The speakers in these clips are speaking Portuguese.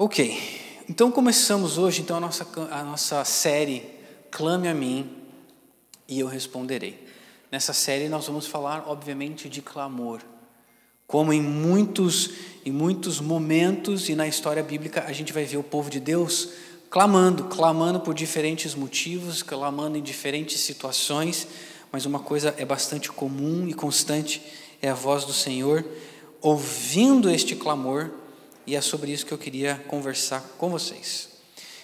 Ok, então começamos hoje a nossa série Clame a mim e eu responderei. Nessa série nós vamos falar, obviamente, de clamor. Como em muitos momentos e na história bíblica a gente vai ver o povo de Deus clamando por diferentes motivos, clamando em diferentes situações, mas uma coisa é bastante comum e constante, é a voz do Senhor, ouvindo este clamor, e é sobre isso que eu queria conversar com vocês.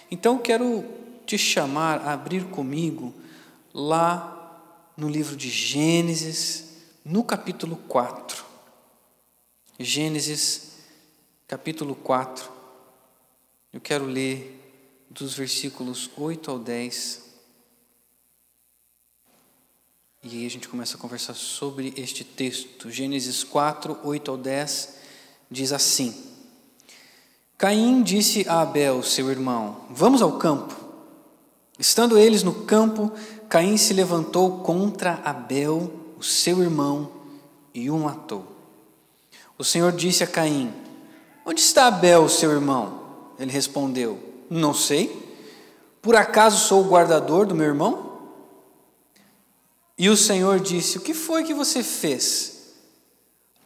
Então eu quero te chamar a abrir comigo lá no livro de Gênesis, no capítulo 4. Gênesis, capítulo 4. Eu quero ler dos versículos 8 ao 10. E aí a gente começa a conversar sobre este texto. Gênesis 4, 8 ao 10, diz assim: Caim disse a Abel, seu irmão: vamos ao campo. Estando eles no campo, Caim se levantou contra Abel, o seu irmão, e o matou. O Senhor disse a Caim: onde está Abel, seu irmão? Ele respondeu: não sei. Por acaso sou o guardador do meu irmão? E o Senhor disse: o que foi que você fez?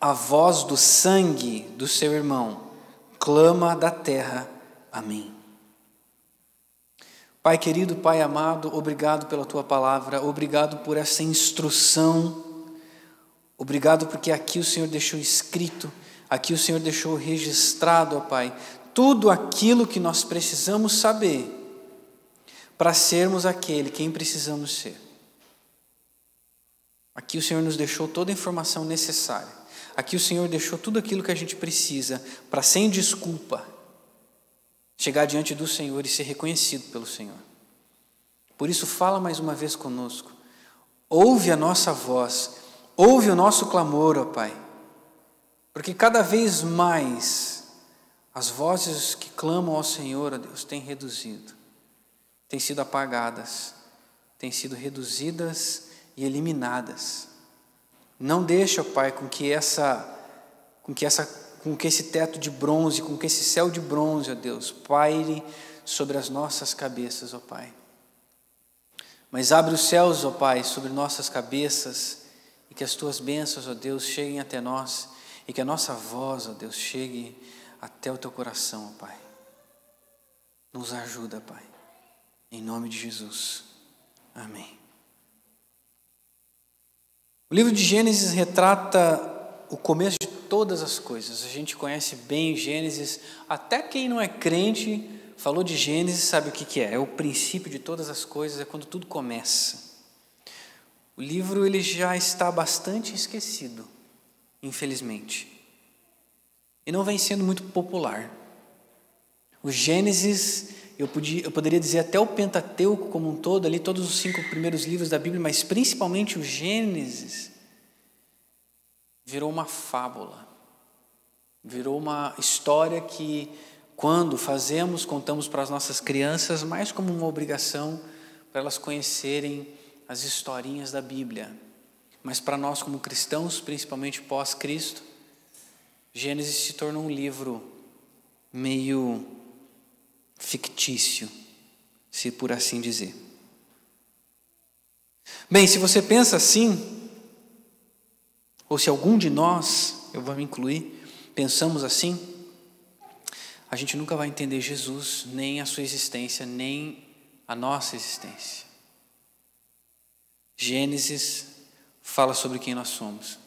A voz do sangue do seu irmão clama da terra a mim. Pai querido, Pai amado, obrigado pela Tua palavra, obrigado por essa instrução, obrigado porque aqui o Senhor deixou escrito, aqui o Senhor deixou registrado, ó Pai, tudo aquilo que nós precisamos saber para sermos quem precisamos ser. Aqui o Senhor nos deixou toda a informação necessária. Aqui o Senhor deixou tudo aquilo que a gente precisa para, sem desculpa, chegar diante do Senhor e ser reconhecido pelo Senhor. Por isso, fala mais uma vez conosco. Ouve a nossa voz, ouve o nosso clamor, ó Pai. Porque cada vez mais as vozes que clamam ao Senhor, ó Deus, têm reduzido, têm sido apagadas, têm sido reduzidas e eliminadas. Não deixa, ó Pai, com que esse teto de bronze, com que esse céu de bronze, ó Deus, paire sobre as nossas cabeças, ó Pai. Mas abre os céus, ó Pai, sobre nossas cabeças, e que as Tuas bênçãos, ó Deus, cheguem até nós, e que a nossa voz, ó Deus, chegue até o Teu coração, ó Pai. Nos ajuda, Pai, em nome de Jesus. Amém. O livro de Gênesis retrata o começo de todas as coisas. A gente conhece bem Gênesis, até quem não é crente falou de Gênesis, sabe o que é. É o princípio de todas as coisas, é quando tudo começa. O livro ele já está bastante esquecido, infelizmente. E não vem sendo muito popular. O Gênesis, eu poderia dizer até o Pentateuco como um todo, ali todos os 5 primeiros livros da Bíblia, mas principalmente o Gênesis, virou uma fábula, virou uma história que, quando contamos para as nossas crianças, mais como uma obrigação para elas conhecerem as historinhas da Bíblia. Mas para nós como cristãos, principalmente pós-Cristo, Gênesis se tornou um livro meio fictício, se por assim dizer. Bem, se você pensa assim, ou se algum de nós, eu vou me incluir, pensamos assim, a gente nunca vai entender Jesus, nem a sua existência, nem a nossa existência. Gênesis fala sobre quem nós somos.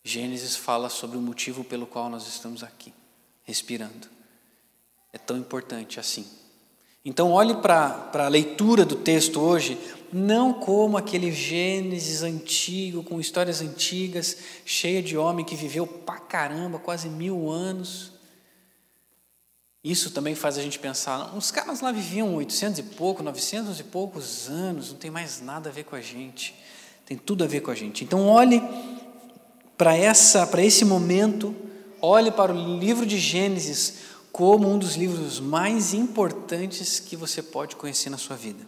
Gênesis fala sobre o motivo pelo qual nós estamos aqui, respirando. É tão importante assim. Então olhe para a leitura do texto hoje, não como aquele Gênesis antigo, com histórias antigas, cheia de homem que viveu pra caramba, quase 1000 anos. Isso também faz a gente pensar, os caras lá viviam 800 e pouco, 900 e poucos anos, não tem mais nada a ver com a gente, tem tudo a ver com a gente. Então olhe para esse momento, olhe para o livro de Gênesis como um dos livros mais importantes que você pode conhecer na sua vida.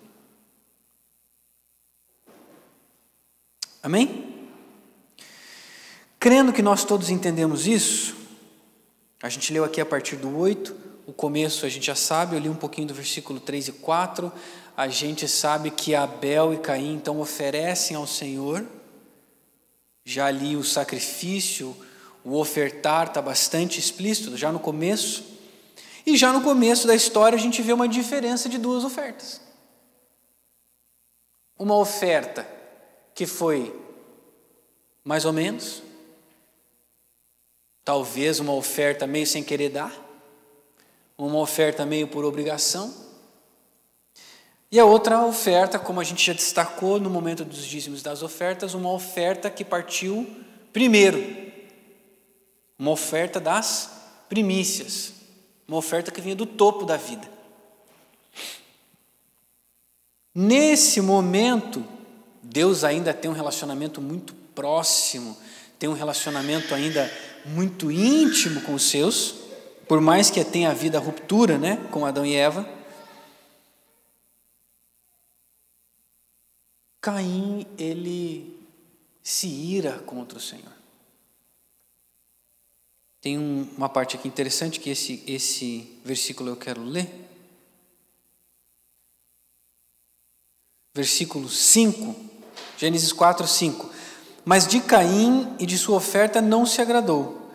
Amém? Crendo que nós todos entendemos isso, a gente leu aqui a partir do 8, o começo a gente já sabe, eu li um pouquinho do versículo 3 e 4, a gente sabe que Abel e Caim então oferecem ao Senhor, já ali o sacrifício, o ofertar está bastante explícito, já no começo, e já no começo da história a gente vê uma diferença de duas ofertas. Uma oferta que foi mais ou menos, talvez uma oferta meio sem querer dar, uma oferta meio por obrigação, e a outra oferta, como a gente já destacou no momento dos dízimos das ofertas, uma oferta que partiu primeiro, uma oferta das primícias, uma oferta que vinha do topo da vida. Nesse momento, Deus ainda tem um relacionamento muito próximo, tem um relacionamento ainda muito íntimo com os seus, por mais que tenha havido a ruptura, né, com Adão e Eva. Caim, ele se ira contra o Senhor. Tem uma parte aqui interessante que esse versículo eu quero ler. Versículo 5, Gênesis 4, 5. Mas de Caim e de sua oferta não se agradou.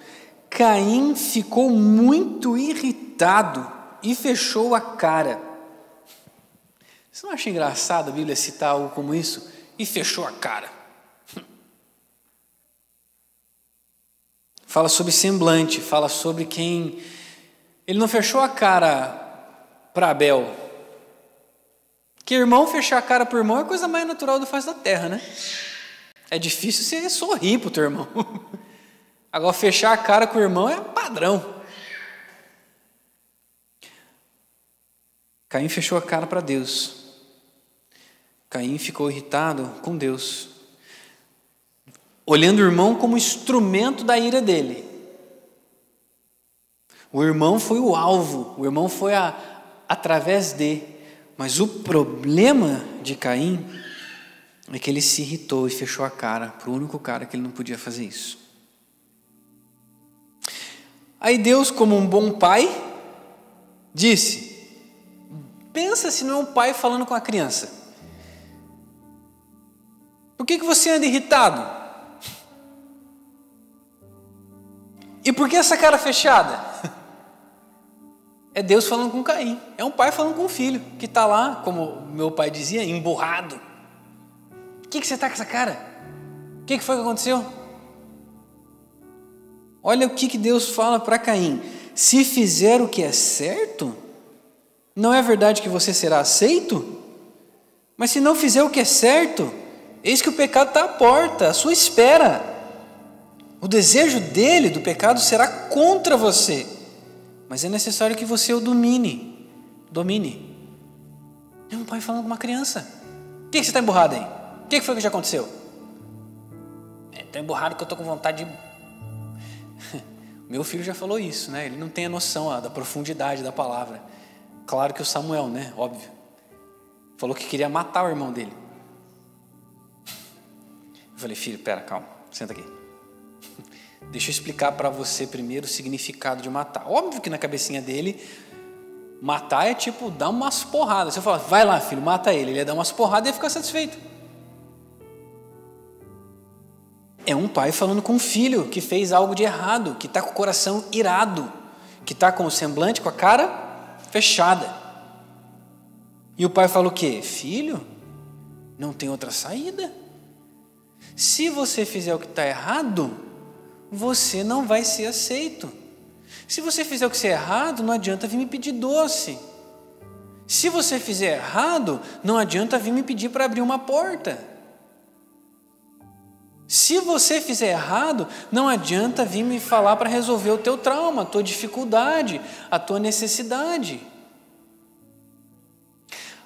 Caim ficou muito irritado e fechou a cara. Você não acha engraçado a Bíblia citar algo como isso? E fechou a cara. Fala sobre semblante, fala sobre quem... Ele não fechou a cara para Abel. Que irmão fechar a cara para o irmão é a coisa mais natural da face da terra, né? É difícil você sorrir para o teu irmão. Agora, fechar a cara com o irmão é padrão. Caim fechou a cara para Deus. Caim ficou irritado com Deus, olhando o irmão como instrumento da ira dele. O irmão foi o alvo, o irmão foi através de. Mas o problema de Caim é que ele se irritou e fechou a cara para o único cara que ele não podia fazer isso. Aí Deus, como um bom pai, disse: pensa se não é um pai falando com a criança. Por que você anda irritado? E por que essa cara fechada? É Deus falando com Caim. É um pai falando com um filho que está lá, como meu pai dizia, emburrado. O que você está com essa cara? O que foi que aconteceu? Olha o que Deus fala para Caim. Se fizer o que é certo, não é verdade que você será aceito? Mas se não fizer o que é certo, eis que o pecado está à porta, à sua espera. O desejo dele, do pecado, será contra você. Mas é necessário que você o domine. É um pai falando com uma criança. Por que você está emburrado aí? O que foi que já aconteceu? Estou emburrado porque eu estou com vontade de... Meu filho já falou isso, né? Ele não tem a noção da profundidade da palavra. Claro que o Samuel, né? Óbvio. Falou que queria matar o irmão dele. Eu falei: filho, pera, calma, senta aqui. Deixa eu explicar para você primeiro o significado de matar. Óbvio que na cabecinha dele, matar é tipo dar umas porradas. Se eu falar: vai lá, filho, mata ele ia dar umas porradas e ia ficar satisfeito. É um pai falando com um filho que fez algo de errado, que está com o coração irado, que está com o semblante, com a cara fechada. E o pai fala o quê? Filho, não tem outra saída. Se você fizer o que está errado, você não vai ser aceito. Se você fizer o que é errado, não adianta vir me pedir doce. Se você fizer errado, não adianta vir me pedir para abrir uma porta. Se você fizer errado, não adianta vir me falar para resolver o teu trauma, a tua dificuldade, a tua necessidade.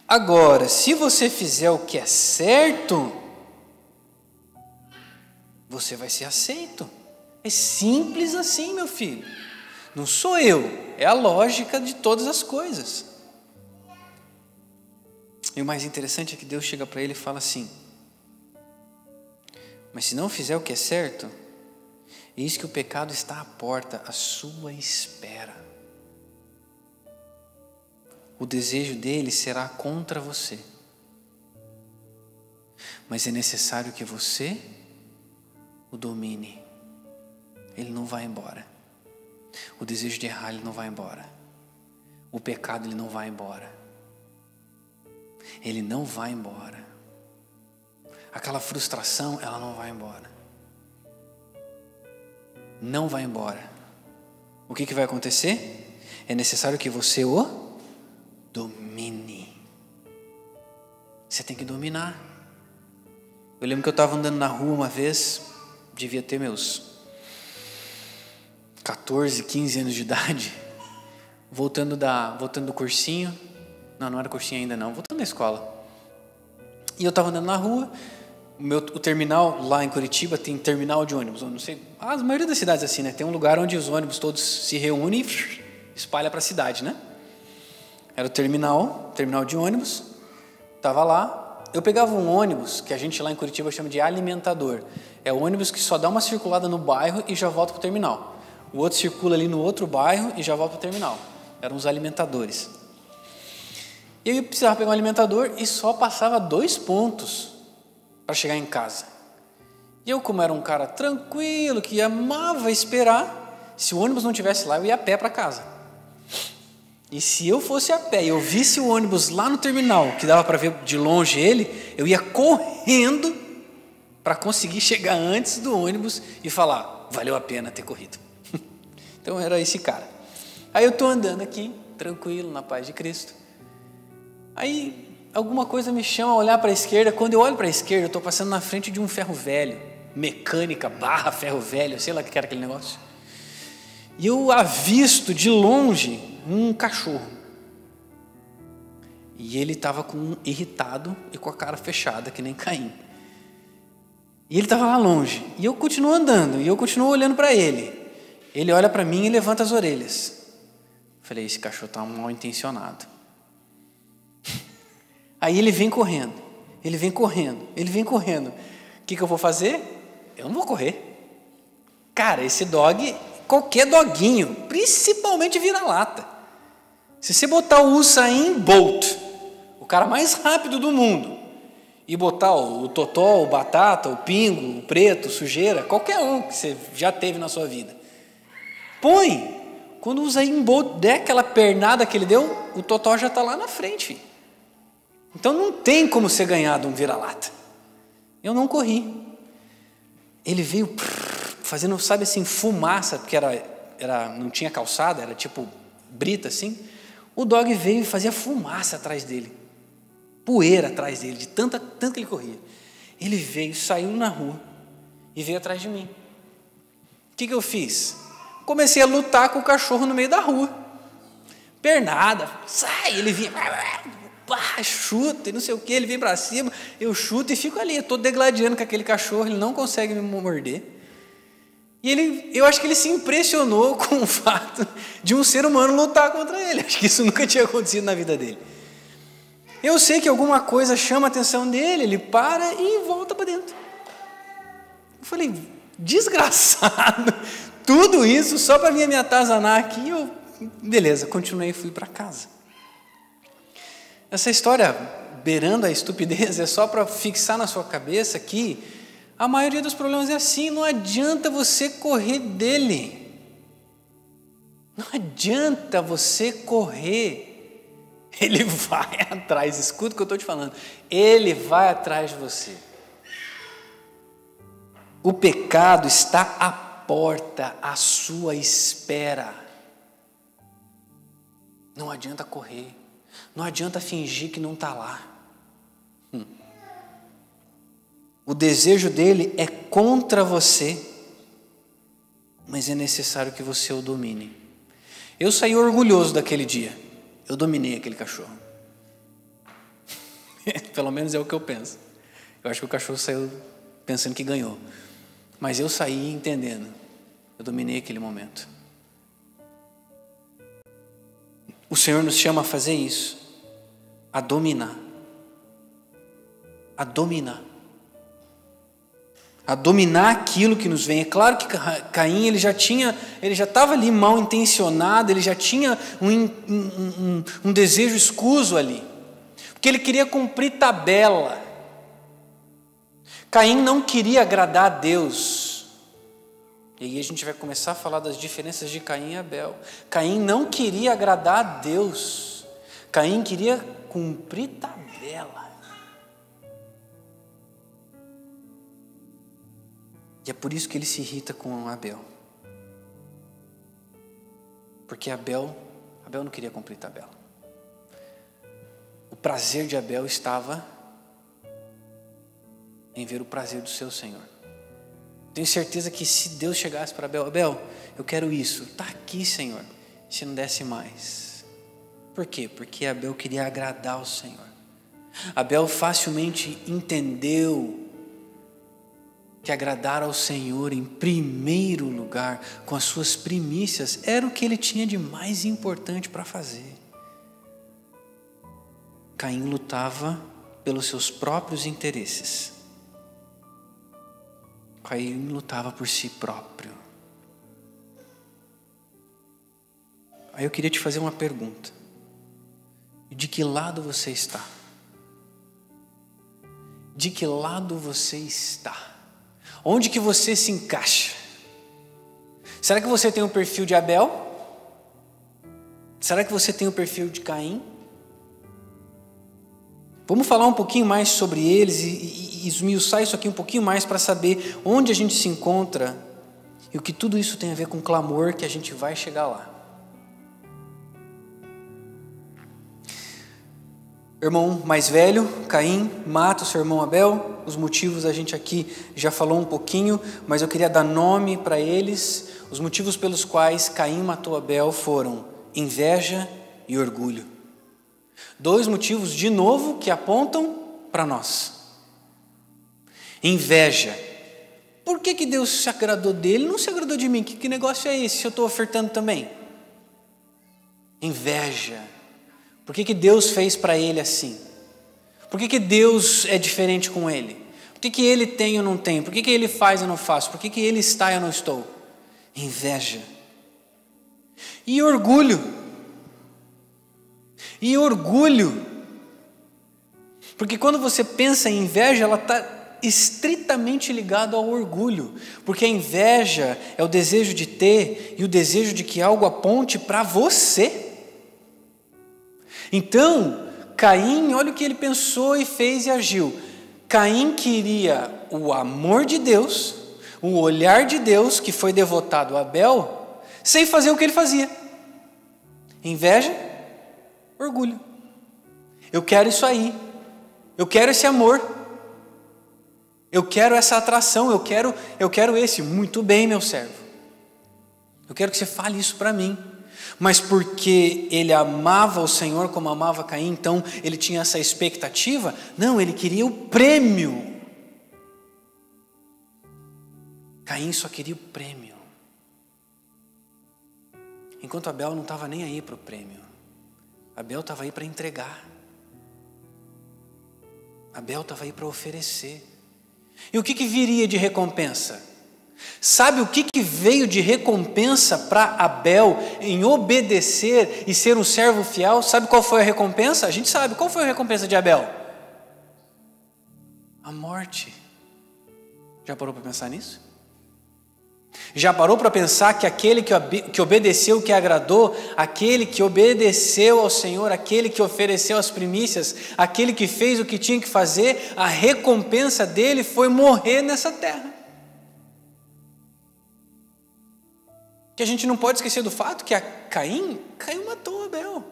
Agora, se você fizer o que é certo, você vai ser aceito. É simples assim, meu filho. Não sou eu, é a lógica de todas as coisas. E o mais interessante é que Deus chega para ele e fala assim: mas se não fizer o que é certo, eis que o pecado está à porta, à sua espera. O desejo dele será contra você. Mas é necessário que você o domine. Ele não vai embora. O desejo de errar, ele não vai embora. O pecado, ele não vai embora. Ele não vai embora. Aquela frustração, ela não vai embora. Não vai embora. O que vai acontecer? É necessário que você o domine. Você tem que dominar. Eu lembro que eu estava andando na rua uma vez, devia ter meus 14, 15 anos de idade, voltando do cursinho. Não era cursinho ainda não, voltando da escola. E eu estava andando na rua, o terminal lá em Curitiba tem terminal de ônibus, eu não sei, a maioria das cidades assim, né? Tem um lugar onde os ônibus todos se reúnem e espalha para a cidade, né? Era o terminal de ônibus, estava lá. Eu pegava um ônibus, que a gente lá em Curitiba chama de alimentador. É o ônibus que só dá uma circulada no bairro e já volta para o terminal. O outro circula ali no outro bairro e já volta para o terminal. Eram os alimentadores. E eu precisava pegar um alimentador e só passava 2 pontos para chegar em casa. E eu, como era um cara tranquilo, que amava esperar, se o ônibus não estivesse lá, eu ia a pé para casa. E se eu fosse a pé e eu visse o ônibus lá no terminal, que dava para ver de longe ele, eu ia correndo para conseguir chegar antes do ônibus e falar, valeu a pena ter corrido. Então era esse cara. Aí eu estou andando aqui, tranquilo, na paz de Cristo. Aí alguma coisa me chama a olhar para a esquerda. Quando eu olho para a esquerda, eu estou passando na frente de um ferro velho, mecânica / ferro velho, sei lá o que era aquele negócio. E eu avisto de longe um cachorro. E ele estava irritado e com a cara fechada, que nem Caim. E ele estava lá longe. E eu continuo andando, e eu continuo olhando para ele. Ele olha para mim e levanta as orelhas. Falei, esse cachorro está mal intencionado. Aí ele vem correndo. O que eu vou fazer? Eu não vou correr. Cara, esse dog, qualquer doguinho, principalmente vira-lata. Se você botar o Usain Bolt, o cara mais rápido do mundo, e botar o Totó, o Batata, o Pingo, o Preto, o Sujeira, qualquer um que você já teve na sua vida, quando o Usain Bolt der aquela pernada que ele deu, o Totó já está lá na frente. Então não tem como você ganhar de um vira-lata. Eu não corri. Ele veio fazendo, sabe assim, fumaça, porque não tinha calçada, era tipo brita assim. O dog veio e fazia fumaça atrás dele, poeira atrás dele, de tanto que ele corria. Ele veio, saiu na rua e veio atrás de mim. O que eu fiz? Comecei a lutar com o cachorro no meio da rua. Pernada, sai, ele vinha, chuta e não sei o que, ele vem para cima, eu chuto e fico ali, eu estou degladiando com aquele cachorro, ele não consegue me morder. E eu acho que ele se impressionou com o fato de um ser humano lutar contra ele. Acho que isso nunca tinha acontecido na vida dele. Eu sei que alguma coisa chama a atenção dele, ele para e volta para dentro. Eu falei, desgraçado, tudo isso só para me atazanar aqui. Beleza, continuei e fui para casa. Essa história, beirando a estupidez, é só para fixar na sua cabeça que a maioria dos problemas é assim, não adianta você correr dele. Não adianta você correr. Ele vai atrás, escuta o que eu estou te falando. Ele vai atrás de você. O pecado está à porta, à sua espera. Não adianta correr. Não adianta fingir que não está lá. O desejo dele é contra você, mas é necessário que você o domine. Eu saí orgulhoso daquele dia. Eu dominei aquele cachorro. Pelo menos é o que eu penso. Eu acho que o cachorro saiu pensando que ganhou. Mas eu saí entendendo. Eu dominei aquele momento. O Senhor nos chama a fazer isso. A dominar. A dominar. a dominar aquilo que nos vem. É claro que Caim ele já estava ali mal intencionado, ele já tinha um desejo escuso ali, porque ele queria cumprir tabela. Caim não queria agradar a Deus. E aí a gente vai começar a falar das diferenças de Caim e Abel. Caim não queria agradar a Deus. Caim queria cumprir tabela. E é por isso que ele se irrita com Abel. Porque Abel não queria cumprir tabela. O prazer de Abel estava em ver o prazer do seu Senhor. Tenho certeza que se Deus chegasse para Abel, eu quero isso, está aqui, Senhor, se não desse mais. Por quê? Porque Abel queria agradar ao Senhor. Abel facilmente entendeu que agradar ao Senhor em primeiro lugar, com as suas primícias, era o que ele tinha de mais importante para fazer. Caim lutava pelos seus próprios interesses. Caim lutava por si próprio. Aí eu queria te fazer uma pergunta. De que lado você está? De que lado você está? Onde que você se encaixa? Será que você tem o perfil de Abel? Será que você tem o perfil de Caim? Vamos falar um pouquinho mais sobre eles e esmiuçar isso aqui um pouquinho mais para saber onde a gente se encontra e o que tudo isso tem a ver com clamor, que a gente vai chegar lá. Irmão mais velho, Caim, mata o seu irmão Abel. Os motivos a gente aqui já falou um pouquinho, mas eu queria dar nome para eles. Os motivos pelos quais Caim matou Abel foram inveja e orgulho. Dois motivos, de novo, que apontam para nós. Inveja. Por que Deus se agradou dele? Não se agradou de mim. Que negócio é esse se eu estou ofertando também? Inveja. Por que Deus fez para ele assim? Por que Deus é diferente com ele? Por que ele tem e eu não tenho? Por que ele faz e eu não faço? Por que ele está e eu não estou? Inveja. E orgulho. E orgulho, porque quando você pensa em inveja, ela está estritamente ligada ao orgulho, porque a inveja é o desejo de ter e o desejo de que algo aponte para você. Então, Caim, olha o que ele pensou e fez e agiu. Caim queria o amor de Deus, o olhar de Deus que foi devotado a Abel, sem fazer o que ele fazia. Inveja. Orgulho. Eu quero isso aí. Eu quero esse amor. Eu quero essa atração. Eu quero esse. Muito bem, meu servo. Eu quero que você fale isso para mim. Mas porque ele amava o Senhor como amava Caim, então ele tinha essa expectativa? Não, ele queria o prêmio. Caim só queria o prêmio. Enquanto Abel não estava nem aí para o prêmio. Abel estava aí para entregar. Abel estava aí para oferecer. E o que viria de recompensa? Sabe o que veio de recompensa para Abel em obedecer e ser um servo fiel? Sabe qual foi a recompensa? A gente sabe. Qual foi a recompensa de Abel? A morte. Já parou para pensar nisso? Já parou para pensar que aquele que obedeceu, que agradou, aquele que obedeceu ao Senhor, aquele que ofereceu as primícias, aquele que fez o que tinha que fazer, a recompensa dele foi morrer nessa terra. Que a gente não pode esquecer do fato que Caim matou Abel.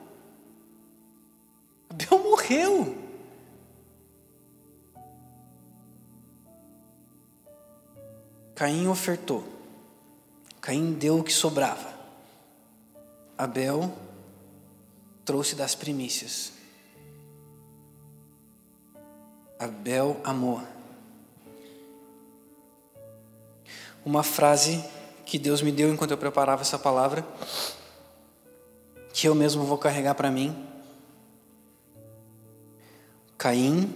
Abel morreu. Caim ofertou. Caim deu o que sobrava. Abel trouxe das primícias. Abel amou. Uma frase que Deus me deu enquanto eu preparava essa palavra, que eu mesmo vou carregar para mim. Caim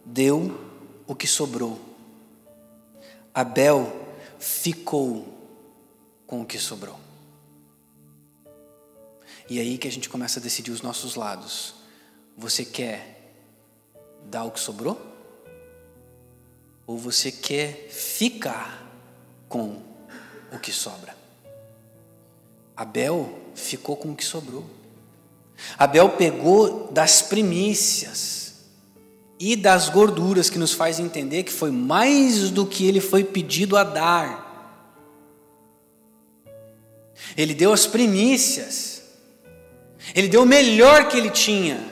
deu o que sobrou. Abel ficou com o que sobrou. E aí que a gente começa a decidir os nossos lados. Você quer dar o que sobrou? Ou você quer ficar com o que sobra? Abel ficou com o que sobrou. Abel pegou das primícias e das gorduras, que nos faz entender que foi mais do que ele foi pedido a dar. Ele deu as primícias, ele deu o melhor que ele tinha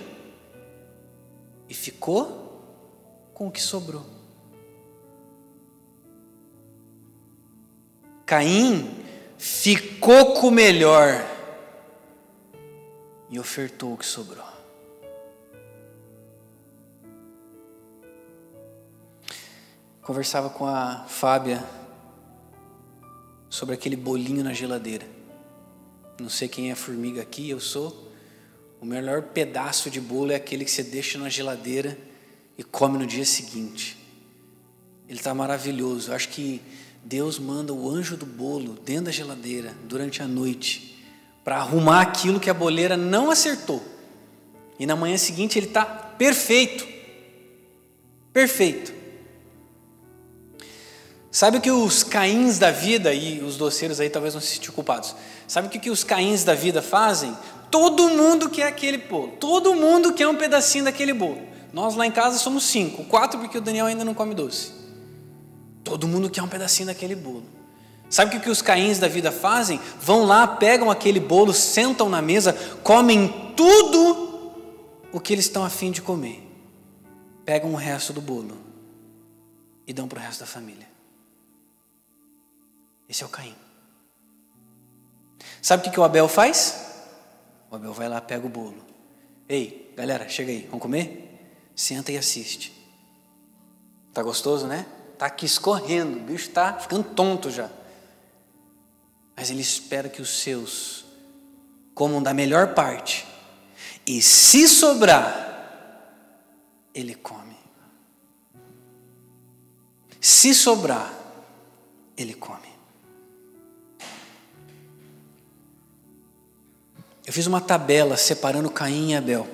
e ficou com o que sobrou. Caim ficou com o melhor e ofertou o que sobrou. Conversava com a Fábia sobre aquele bolinho na geladeira. Não sei quem é formiga aqui, eu sou. O melhor pedaço de bolo é aquele que você deixa na geladeira e come no dia seguinte. Ele está maravilhoso. Eu acho que Deus manda o anjo do bolo dentro da geladeira durante a noite para arrumar aquilo que a boleira não acertou. E na manhã seguinte ele está perfeito. Perfeito. Sabe o que os Caíns da vida, e os doceiros aí talvez não se sintam culpados, sabe o que os Caíns da vida fazem? Todo mundo quer aquele bolo, todo mundo quer um pedacinho daquele bolo. Nós lá em casa somos 5, 4 porque o Daniel ainda não come doce. Todo mundo quer um pedacinho daquele bolo. Sabe o que os Caíns da vida fazem? Vão lá, pegam aquele bolo, sentam na mesa, comem tudo o que eles estão a fim de comer. Pegam o resto do bolo e dão para o resto da família. Esse é o Caim. Sabe o que o Abel faz? O Abel vai lá, pega o bolo. Ei, galera, chega aí, vamos comer? Senta e assiste. Tá gostoso, né? Tá aqui escorrendo, o bicho tá ficando tonto já. Mas ele espera que os seus comam da melhor parte. E se sobrar, ele come. Se sobrar, ele come. Eu fiz uma tabela separando Caim e Abel.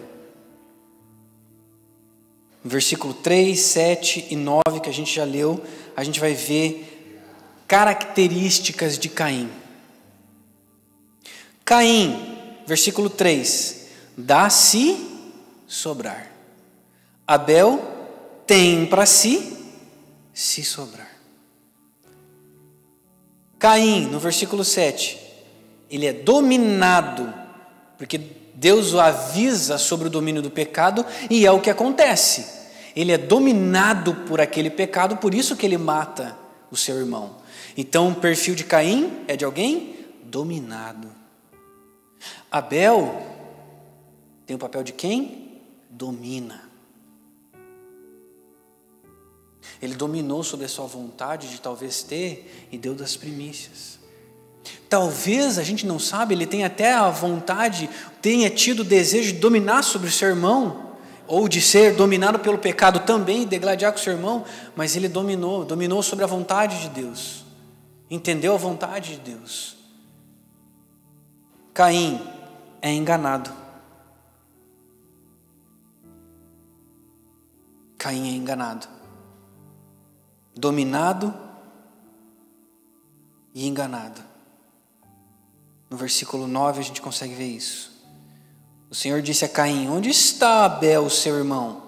No versículo 3, 7 e 9 que a gente já leu, a gente vai ver características de Caim. Caim, versículo 3, dá-se sobrar. Abel tem para si, se sobrar. Caim, no versículo 7, ele é dominado, porque Deus o avisa sobre o domínio do pecado, e é o que acontece. Ele é dominado por aquele pecado, por isso que ele mata o seu irmão. Então o perfil de Caim é de alguém dominado. Abel tem o papel de quem? Domina. Ele dominou sobre a sua vontade de talvez ter e deu das primícias. Talvez, a gente não sabe, ele tenha até a vontade, tenha tido o desejo de dominar sobre o seu irmão, ou de ser dominado pelo pecado também, degladiar com o seu irmão, mas ele dominou sobre a vontade de Deus, entendeu a vontade de Deus. Caim é enganado. Caim é enganado, dominado e enganado. No versículo 9 a gente consegue ver isso. O Senhor disse a Caim: onde está Abel, seu irmão?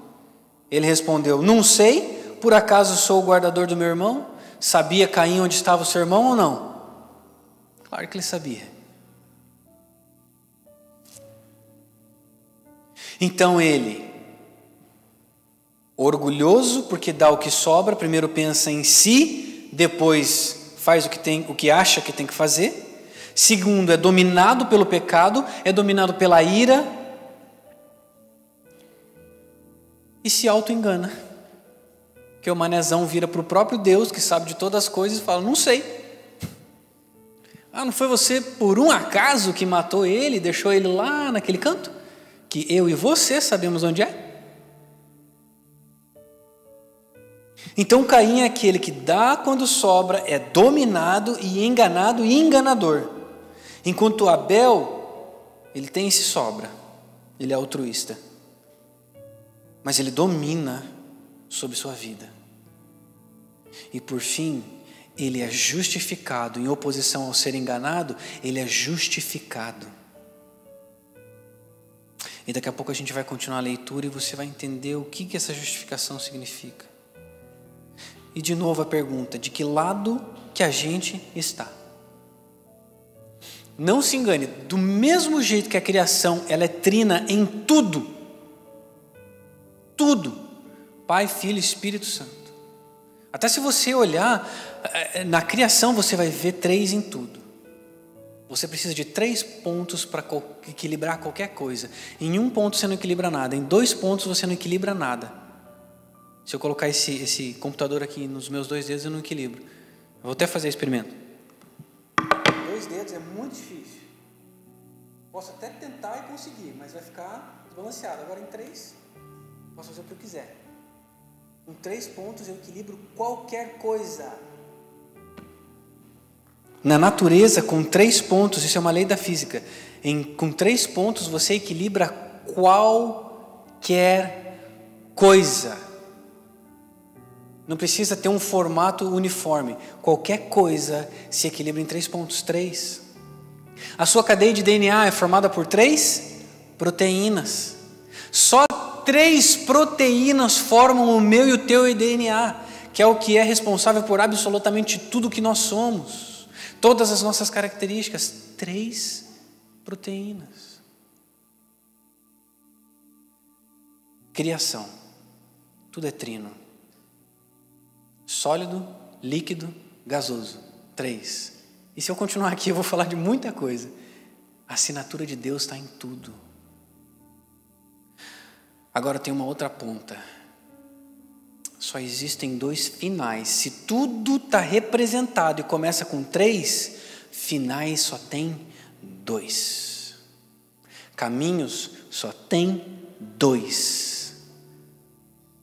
Ele respondeu: não sei, por acaso sou o guardador do meu irmão? Sabia Caim onde estava o seu irmão ou não? Claro que ele sabia. Então ele, orgulhoso porque dá o que sobra, primeiro pensa em si, depois faz o que acha que tem que fazer. Segundo, é dominado pelo pecado, é dominado pela ira e se auto-engana. Que o manezão vira para o próprio Deus, que sabe de todas as coisas, e fala: não sei. Ah, não foi você por um acaso que matou ele, deixou ele lá naquele canto? Que eu e você sabemos onde é? Então Caim é aquele que dá quando sobra, é dominado e enganado e enganador. Enquanto Abel, ele tem esse sobra, ele é altruísta. Mas ele domina sobre sua vida. E por fim, ele é justificado, em oposição ao ser enganado, ele é justificado. E daqui a pouco a gente vai continuar a leitura e você vai entender o que essa justificação significa. E de novo a pergunta, de que lado que a gente está? Não se engane, do mesmo jeito que a criação ela é trina em tudo, Pai, Filho e Espírito Santo. Até se você olhar, na criação você vai ver 3 em tudo. Você precisa de 3 pontos para equilibrar qualquer coisa. Em um ponto você não equilibra nada, em 2 pontos você não equilibra nada. Se eu colocar esse computador aqui nos meus 2 dedos, eu não equilibro. Eu vou até fazer experimento. 2 dedos é muito difícil. Posso até tentar e conseguir, mas vai ficar desbalanceado. Agora em 3, posso fazer o que eu quiser. Com 3 pontos eu equilibro qualquer coisa. Na natureza, com 3 pontos, isso é uma lei da física. Com 3 pontos você equilibra qualquer coisa. Não precisa ter um formato uniforme. Qualquer coisa se equilibra em 3 pontos. 3. A sua cadeia de DNA é formada por 3 proteínas. Só 3 proteínas formam o meu e o teu DNA, que é o que é responsável por absolutamente tudo que nós somos. Todas as nossas características. 3 proteínas. Criação. Tudo é trino. Sólido, líquido, gasoso. 3. E se eu continuar aqui, eu vou falar de muita coisa. A assinatura de Deus está em tudo. Agora tem uma outra ponta. Só existem 2 finais. Se tudo está representado e começa com 3, finais só tem 2. Caminhos só tem 2.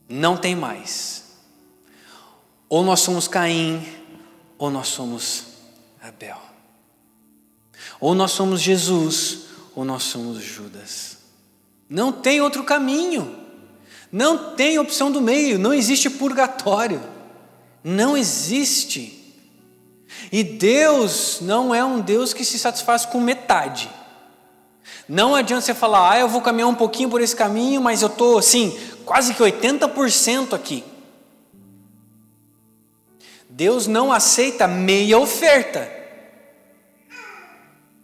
Não tem mais. Ou nós somos Caim, ou nós somos Abel. Ou nós somos Jesus, ou nós somos Judas. Não tem outro caminho. Não tem opção do meio. Não existe purgatório. Não existe. E Deus não é um Deus que se satisfaz com metade. Não adianta você falar, eu vou caminhar um pouquinho por esse caminho, mas eu estou assim, quase que 80% aqui. Deus não aceita meia oferta.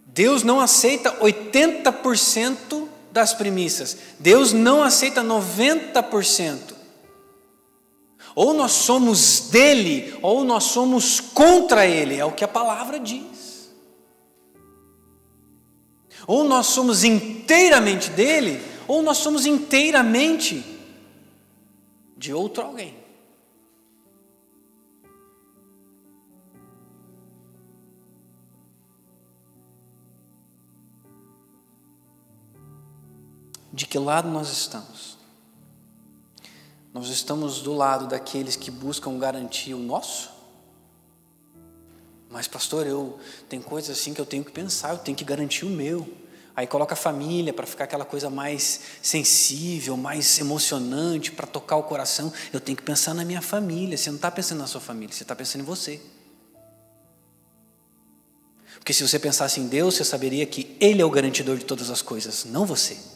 Deus não aceita 80% das premissas. Deus não aceita 90%. Ou nós somos dele, ou nós somos contra ele. É o que a palavra diz. Ou nós somos inteiramente dele, ou nós somos inteiramente de outro alguém. De que lado nós estamos? Nós estamos do lado daqueles que buscam garantir o nosso? Mas pastor, tem coisas assim que eu tenho que pensar, eu tenho que garantir o meu. Aí coloca a família para ficar aquela coisa mais sensível, mais emocionante, para tocar o coração. Eu tenho que pensar na minha família. Você não está pensando na sua família, você está pensando em você. Porque se você pensasse em Deus, você saberia que Ele é o garantidor de todas as coisas, não você.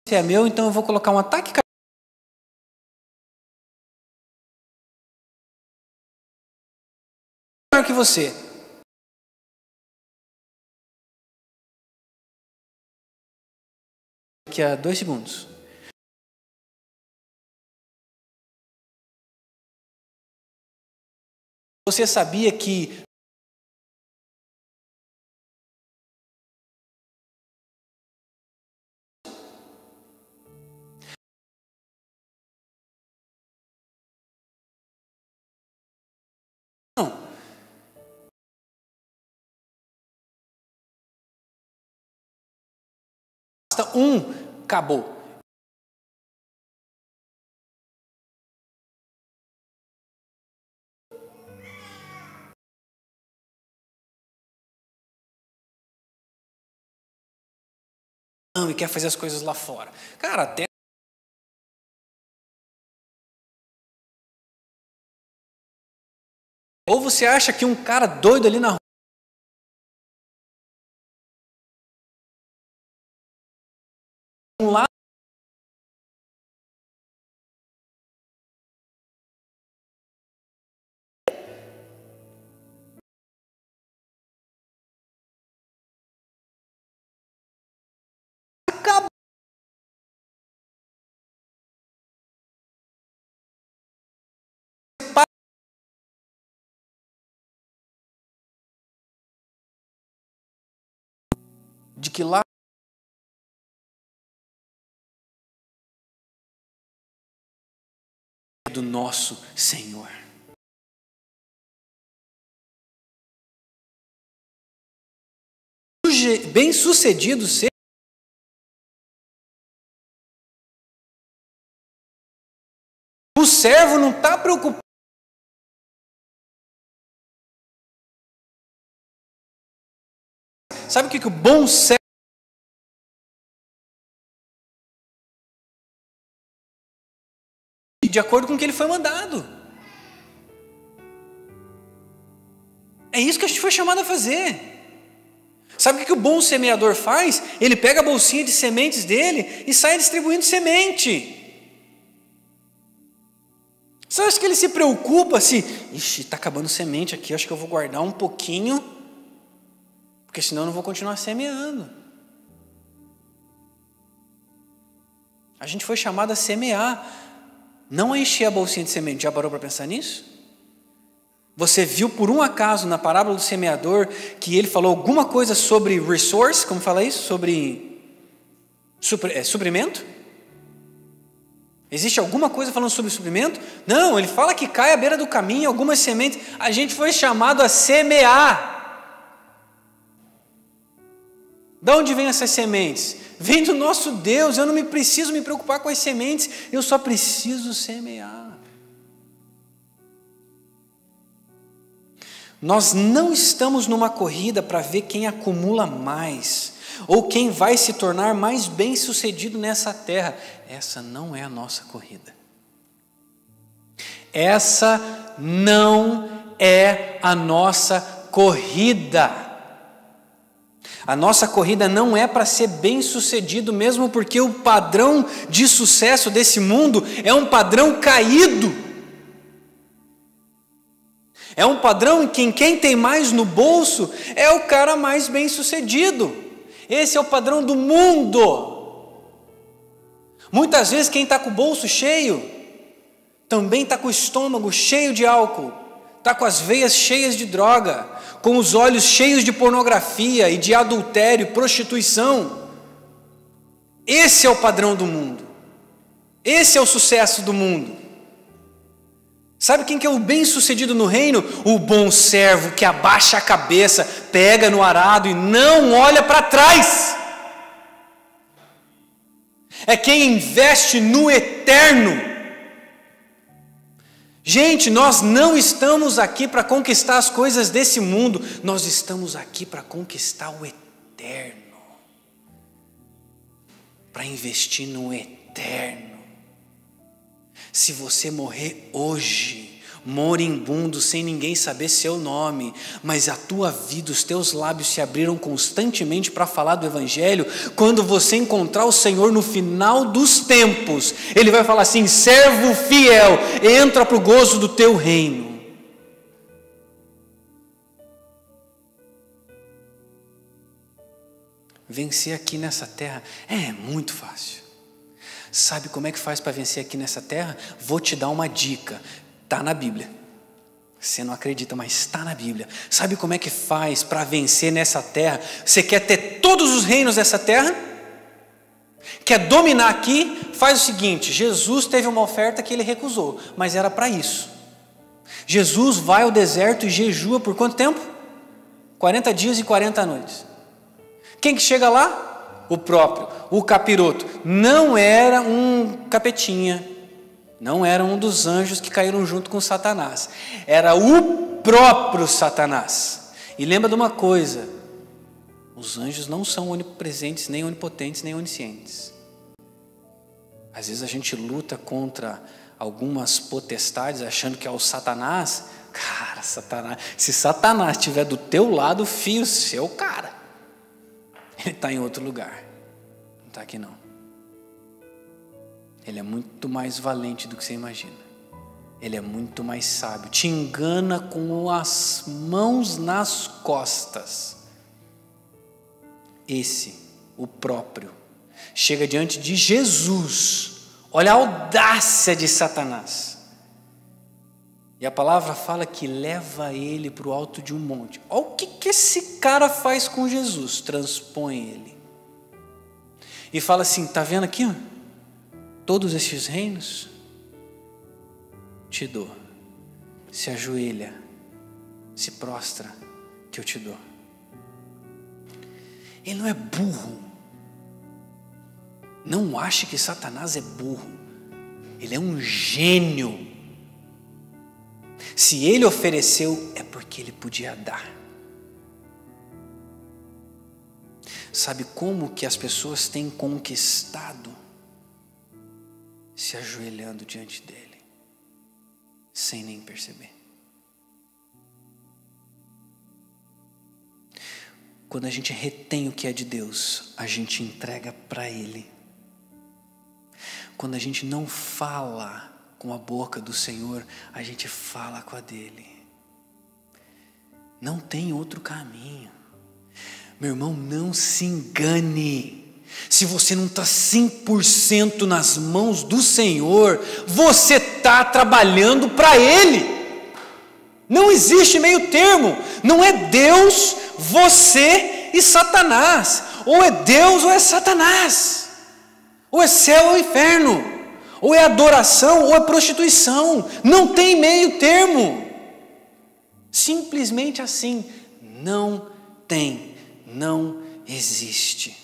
Se é meu, então eu vou colocar um ataque maior que você. Daqui a 2 segundos. Você sabia que não, acabou. E quer fazer as coisas lá fora. Cara, até ou você acha que um cara doido ali na rua lá acabou. De que lá do nosso Senhor. Bem-sucedido ser o servo não está preocupado. Sabe o que o bom servo de acordo com o que ele foi mandado. É isso que a gente foi chamado a fazer. Sabe o que o bom semeador faz? Ele pega a bolsinha de sementes dele e sai distribuindo semente. Você acha que ele se preocupa se, está acabando semente aqui, acho que eu vou guardar um pouquinho, porque senão eu não vou continuar semeando. A gente foi chamado a semear, não a encher a bolsinha de semente. Já parou para pensar nisso? Você viu por um acaso na parábola do semeador que ele falou alguma coisa sobre resource, como fala isso? Sobre suprimento? Existe alguma coisa falando sobre suprimento? Não, ele fala que cai à beira do caminho algumas sementes. A gente foi chamado a semear. De onde vêm essas sementes? Vem do nosso Deus. Eu não preciso me preocupar com as sementes, eu só preciso semear. Nós não estamos numa corrida para ver quem acumula mais, ou quem vai se tornar mais bem-sucedido nessa terra. Essa não é a nossa corrida. Essa não é a nossa corrida. A nossa corrida não é para ser bem-sucedido, mesmo porque o padrão de sucesso desse mundo é um padrão caído. É um padrão em que quem tem mais no bolso é o cara mais bem-sucedido. Esse é o padrão do mundo. Muitas vezes quem está com o bolso cheio, também está com o estômago cheio de álcool, está com as veias cheias de droga, com os olhos cheios de pornografia e de adultério, prostituição. Esse é o padrão do mundo. Esse é o sucesso do mundo. Sabe quem que é o bem-sucedido no reino? O bom servo que abaixa a cabeça, pega no arado e não olha para trás. É quem investe no eterno. Gente, nós não estamos aqui para conquistar as coisas desse mundo, nós estamos aqui para conquistar o eterno, para investir no eterno. Se você morrer hoje, moribundo, sem ninguém saber seu nome, mas a tua vida, os teus lábios se abriram constantemente para falar do Evangelho, quando você encontrar o Senhor no final dos tempos, Ele vai falar assim: servo fiel, entra para o gozo do teu reino. Vencer aqui nessa terra é muito fácil. Sabe como é que faz para vencer aqui nessa terra? Vou te dar uma dica. Está na Bíblia. Você não acredita, mas está na Bíblia. Sabe como é que faz para vencer nessa terra? Você quer ter todos os reinos dessa terra? Quer dominar aqui? Faz o seguinte: Jesus teve uma oferta que ele recusou, mas era para isso. Jesus vai ao deserto e jejua por quanto tempo? 40 dias e 40 noites. Quem que chega lá? o próprio, o capiroto, não era um capetinha, não era um dos anjos que caíram junto com Satanás, era o próprio Satanás. E lembra de uma coisa, os anjos não são onipresentes, nem onipotentes, nem oniscientes. Às vezes a gente luta contra algumas potestades achando que é o Satanás. Cara, Satanás, se Satanás estiver do teu lado, filho, seu cara, ele está em outro lugar, não está aqui não. Ele é muito mais valente do que você imagina, ele é muito mais sábio, te engana com as mãos nas costas. Esse, o próprio, chega diante de Jesus, olha a audácia de Satanás. E a palavra fala que leva ele para o alto de um monte. Olha o que esse cara faz com Jesus, transpõe ele. E fala assim, está vendo aqui? Ó? Todos esses reinos, te dou. Se ajoelha, se prostra, que eu te dou. Ele não é burro. Não ache que Satanás é burro. Ele é um gênio. Se ele ofereceu, é porque ele podia dar. Sabe como que as pessoas têm conquistado? Se ajoelhando diante dele, sem nem perceber. Quando a gente retém o que é de Deus, a gente entrega para ele. Quando a gente não fala com a boca do Senhor, a gente fala com a dele. Não tem outro caminho. Meu irmão, não se engane. Se você não está 100% nas mãos do Senhor, você está trabalhando para Ele. Não existe meio termo. Não é Deus, você e Satanás. Ou é Deus ou é Satanás. Ou é céu ou inferno. Ou é adoração ou é prostituição. Não tem meio termo. Simplesmente assim. Não tem. Não existe.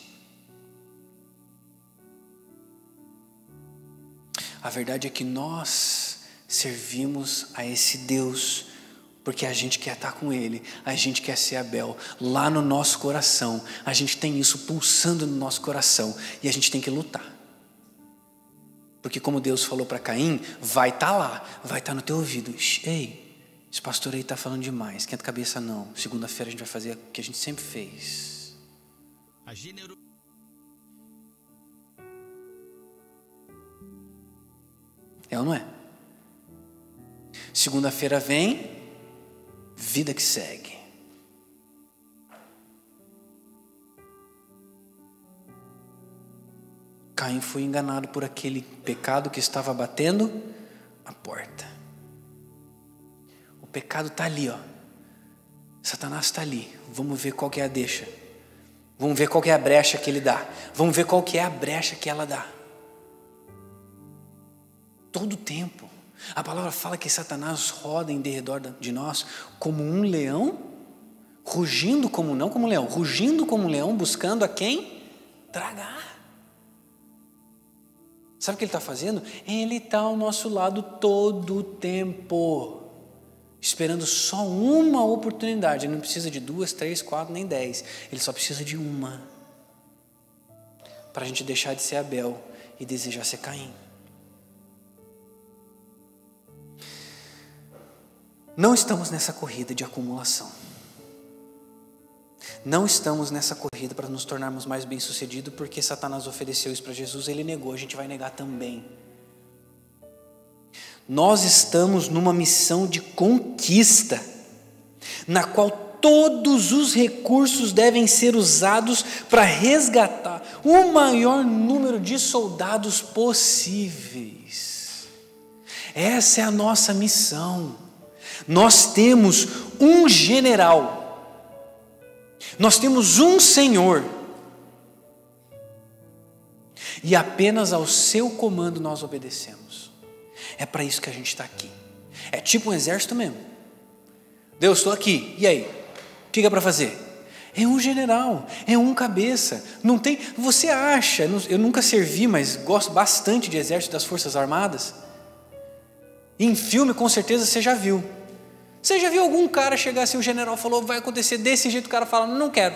A verdade é que nós servimos a esse Deus porque a gente quer estar com Ele, a gente quer ser Abel, lá no nosso coração, a gente tem isso pulsando no nosso coração e a gente tem que lutar. Porque como Deus falou para Caim, vai estar lá, vai estar no teu ouvido. Ei, esse pastor aí está falando demais, esquenta a cabeça não, segunda-feira a gente vai fazer o que a gente sempre fez. É ou não é? Segunda-feira vem, vida que segue. Caim foi enganado por aquele pecado que estava batendo a porta. O pecado está ali, ó. Satanás está ali. Vamos ver qual que é a deixa. Vamos ver qual que é a brecha que ele dá. Vamos ver qual que é a brecha que ela dá. Todo tempo. A palavra fala que Satanás roda em derredor de nós como um leão, rugindo como, não como um leão, rugindo como um leão, buscando a quem tragar. Sabe o que ele está fazendo? Ele está ao nosso lado todo o tempo, esperando só uma oportunidade. Ele não precisa de 2, 3, 4, nem 10. Ele só precisa de uma, para a gente deixar de ser Abel e desejar ser Caim. Não estamos nessa corrida de acumulação. Não estamos nessa corrida para nos tornarmos mais bem-sucedidos, porque Satanás ofereceu isso para Jesus, ele negou, a gente vai negar também. Nós estamos numa missão de conquista, na qual todos os recursos devem ser usados para resgatar o maior número de soldados possíveis. Essa é a nossa missão. Nós temos um general, nós temos um Senhor, e apenas ao seu comando nós obedecemos. É para isso que a gente está aqui. É tipo um exército mesmo. Deus, estou aqui, e aí? O que é para fazer? É um general, é um cabeça. Não tem, você acha, eu nunca servi, mas gosto bastante de exército das Forças Armadas. Em filme, com certeza, você já viu. Você já viu algum cara chegar assim, o general falou, vai acontecer desse jeito, o cara fala, não quero.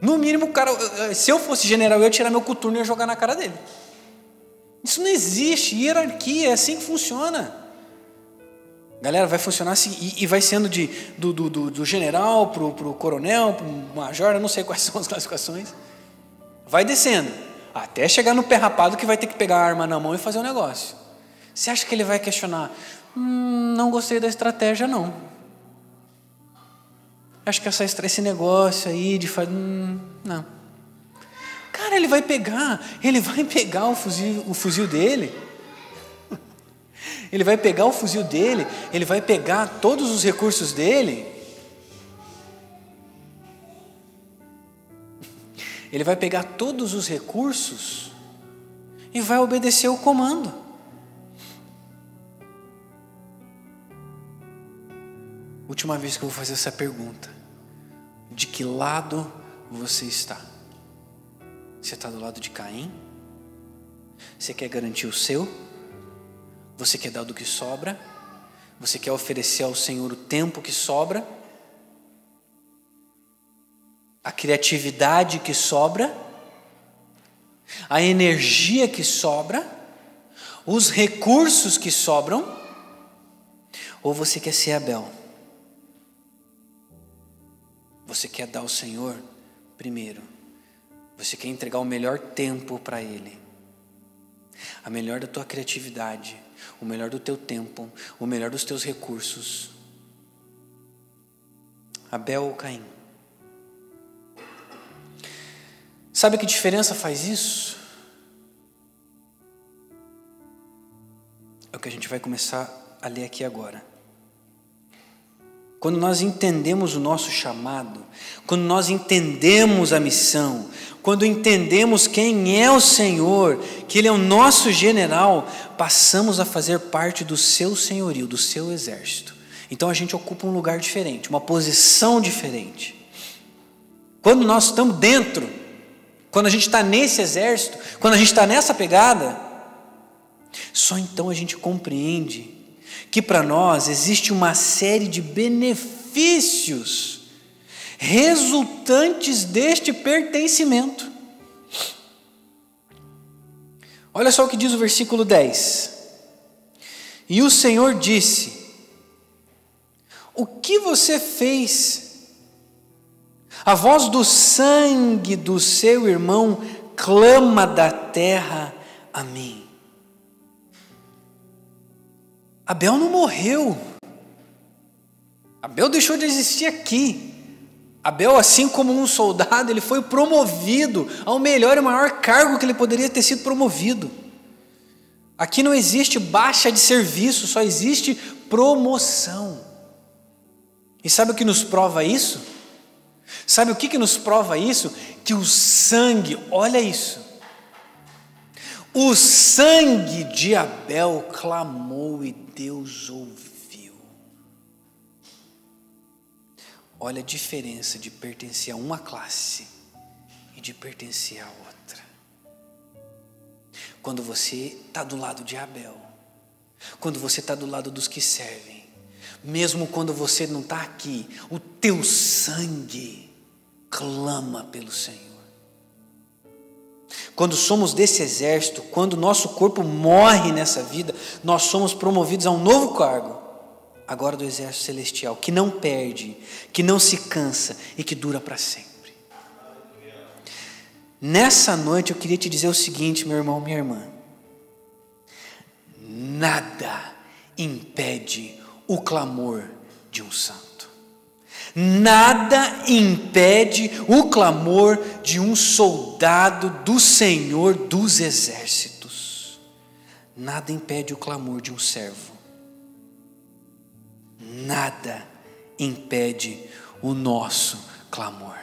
No mínimo, o cara, se eu fosse general, eu ia tirar meu coturno e ia jogar na cara dele. Isso não existe, hierarquia, é assim que funciona. Galera, vai funcionar assim, e vai sendo do general para o coronel, para o major, eu não sei quais são as classificações. Vai descendo, até chegar no pé rapado que vai ter que pegar a arma na mão e fazer o negócio. Você acha que ele vai questionar? Não gostei da estratégia, não. Acho que esse negócio aí de fazer... não. Cara, ele vai pegar o fuzil dele. Ele vai pegar o fuzil dele, ele vai pegar todos os recursos dele. Ele vai pegar todos os recursos e vai obedecer o comando. Última vez que eu vou fazer essa pergunta. De que lado você está? Você está do lado de Caim? Você quer garantir o seu? Você quer dar do que sobra? Você quer oferecer ao Senhor o tempo que sobra? A criatividade que sobra? A energia que sobra? Os recursos que sobram? Ou você quer ser Abel? Você quer dar ao Senhor primeiro? Você quer entregar o melhor tempo para Ele? A melhor da tua criatividade, o melhor do teu tempo, o melhor dos teus recursos. Abel ou Caim? Sabe que diferença faz isso? É o que a gente vai começar a ler aqui agora. Quando nós entendemos o nosso chamado, quando nós entendemos a missão, quando entendemos quem é o Senhor, que Ele é o nosso general, passamos a fazer parte do seu senhorio, do seu exército. Então a gente ocupa um lugar diferente, uma posição diferente. Quando nós estamos dentro, quando a gente está nesse exército, quando a gente está nessa pegada, só então a gente compreende que para nós existe uma série de benefícios resultantes deste pertencimento. Olha só o que diz o versículo 10. E o Senhor disse: o que você fez? A voz do sangue do seu irmão clama da terra a mim. Abel não morreu. Abel deixou de existir aqui. Abel, assim como um soldado, ele foi promovido ao melhor e maior cargo que ele poderia ter sido promovido. Aqui não existe baixa de serviço, só existe promoção. E sabe o que nos prova isso? Sabe o que nos prova isso? Que o sangue, olha isso. O sangue de Abel clamou e Deus ouviu. Olha a diferença de pertencer a uma classe e de pertencer a outra. Quando você está do lado de Abel, quando você está do lado dos que servem, mesmo quando você não está aqui, o teu sangue clama pelo Senhor. Quando somos desse exército, quando nosso corpo morre nessa vida, nós somos promovidos a um novo cargo, agora do exército celestial, que não perde, que não se cansa e que dura para sempre. Nessa noite eu queria te dizer o seguinte, meu irmão, minha irmã: nada impede o clamor de um santo. Nada impede o clamor de um soldado do Senhor dos exércitos. Nada impede o clamor de um servo. Nada impede o nosso clamor.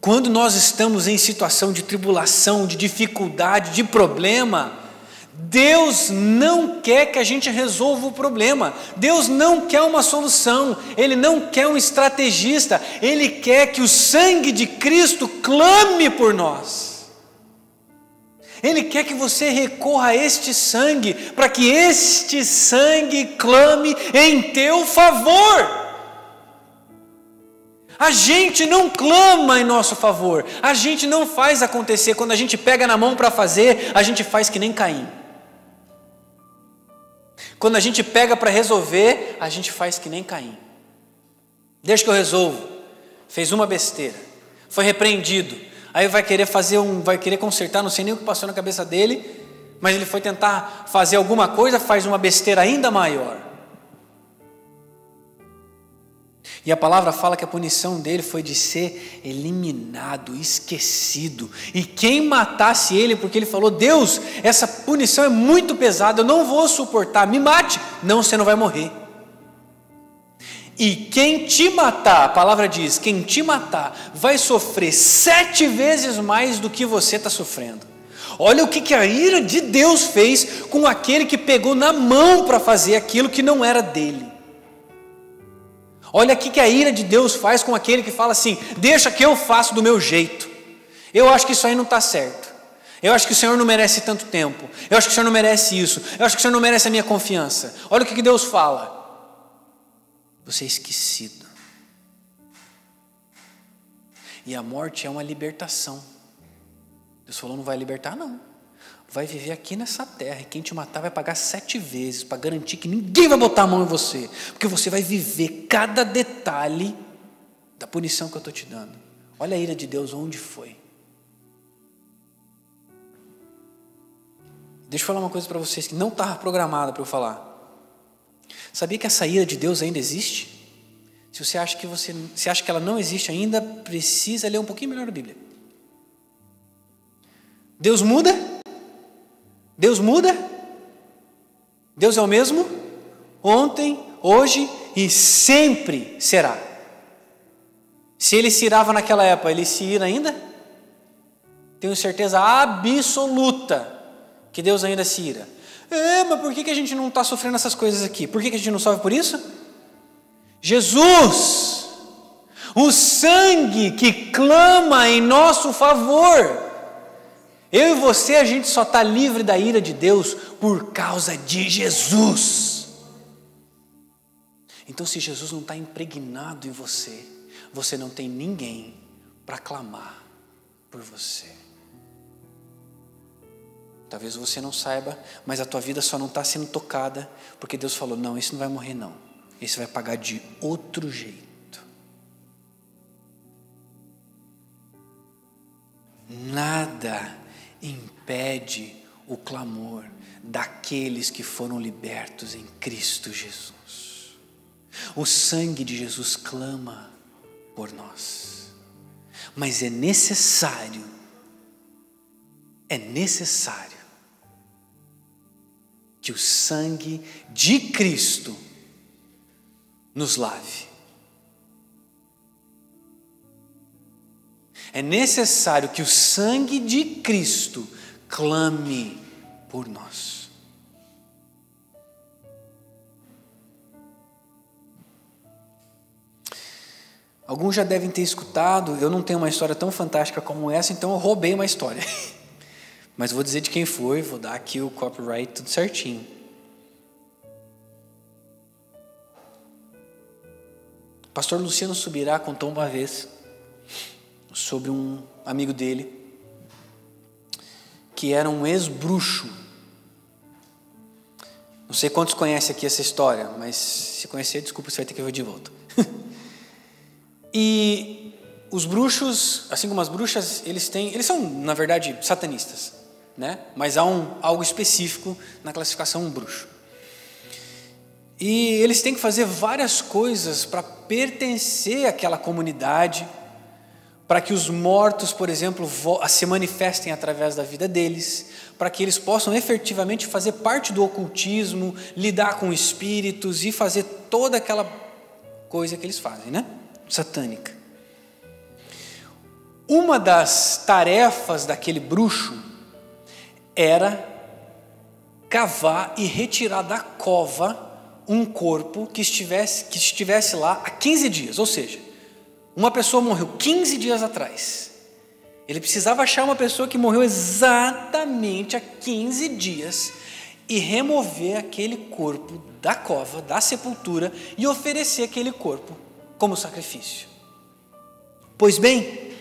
Quando nós estamos em situação de tribulação, de dificuldade, de problema, Deus não quer que a gente resolva o problema, Deus não quer uma solução, Ele não quer um estrategista, Ele quer que o sangue de Cristo clame por nós. Ele quer que você recorra a este sangue, para que este sangue clame em teu favor. A gente não clama em nosso favor, a gente não faz acontecer. Quando a gente pega na mão para fazer, a gente faz que nem Caim. Quando a gente pega para resolver, a gente faz que nem Caim. Deixa que eu resolvo. Fez uma besteira, foi repreendido, aí vai querer consertar, não sei nem o que passou na cabeça dele, mas ele foi tentar fazer alguma coisa, faz uma besteira ainda maior. E a palavra fala que a punição dele foi de ser eliminado, esquecido. E quem matasse ele, porque ele falou: Deus, essa punição é muito pesada, eu não vou suportar, me mate. Não, você não vai morrer. E quem te matar, a palavra diz, quem te matar vai sofrer 7 vezes mais do que você está sofrendo. Olha o que a ira de Deus fez com aquele que pegou na mão para fazer aquilo que não era dele. Olha aqui que a ira de Deus faz com aquele que fala assim: deixa que eu faço do meu jeito, eu acho que isso aí não está certo, eu acho que o Senhor não merece tanto tempo, eu acho que o Senhor não merece isso, eu acho que o Senhor não merece a minha confiança. Olha o que Deus fala: você é esquecido. E a morte é uma libertação. Deus falou: não vai libertar não, vai viver aqui nessa terra, e quem te matar vai pagar 7 vezes, para garantir que ninguém vai botar a mão em você, porque você vai viver cada detalhe da punição que eu estou te dando. Olha a ira de Deus onde foi. Deixa eu falar uma coisa para vocês que não estava programada para eu falar. Sabia que essa ira de Deus ainda existe? Se você acha que ela não existe ainda, precisa ler um pouquinho melhor a Bíblia. Deus muda? Deus muda? Deus é o mesmo? Ontem, hoje e sempre será. Se ele se irava naquela época, ele se ira ainda? Tenho certeza absoluta que Deus ainda se ira. Mas por que a gente não está sofrendo essas coisas aqui? Por que a gente não sofre por isso? Jesus, o sangue que clama em nosso favor. Eu e você, a gente só está livre da ira de Deus por causa de Jesus. Então, se Jesus não está impregnado em você, você não tem ninguém para clamar por você. Talvez você não saiba, mas a tua vida só não está sendo tocada, porque Deus falou: não, esse não vai morrer não, esse vai pagar de outro jeito. Nada impede o clamor daqueles que foram libertos em Cristo Jesus. O sangue de Jesus clama por nós, mas é necessário que o sangue de Cristo nos lave. É necessário que o sangue de Cristo clame por nós. Alguns já devem ter escutado, eu não tenho uma história tão fantástica como essa, então eu roubei uma história. Mas vou dizer de quem foi, vou dar aqui o copyright tudo certinho. O pastor Luciano Subirá contou uma vez sobre um amigo dele, que era um ex-bruxo. Não sei quantos conhecem aqui essa história, mas se conhecer, desculpa, você vai ter que ver de volta. E os bruxos, assim como as bruxas, eles são, na verdade, satanistas, né? Mas há algo específico na classificação bruxo. E eles têm que fazer várias coisas para pertencer àquela comunidade, para que os mortos, por exemplo, se manifestem através da vida deles, para que eles possam efetivamente fazer parte do ocultismo, lidar com espíritos e fazer toda aquela coisa que eles fazem, né? Satânica. Uma das tarefas daquele bruxo era cavar e retirar da cova um corpo que estivesse lá há 15 dias, ou seja, uma pessoa morreu 15 dias atrás. Ele precisava achar uma pessoa que morreu exatamente há 15 dias e remover aquele corpo da cova, da sepultura, e oferecer aquele corpo como sacrifício. Pois bem,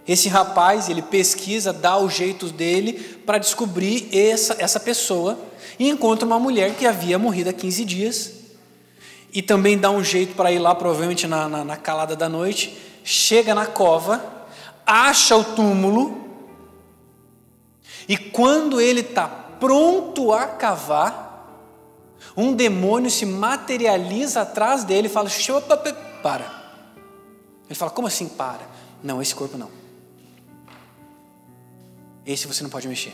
esse rapaz, ele pesquisa, dá o jeito dele para descobrir essa pessoa, e encontra uma mulher que havia morrido há 15 dias, e também dá um jeito para ir lá, provavelmente na calada da noite, chega na cova, acha o túmulo, e quando ele está pronto a cavar, um demônio se materializa atrás dele e fala: para. Ele fala: como assim para? Não, esse corpo não. Esse você não pode mexer.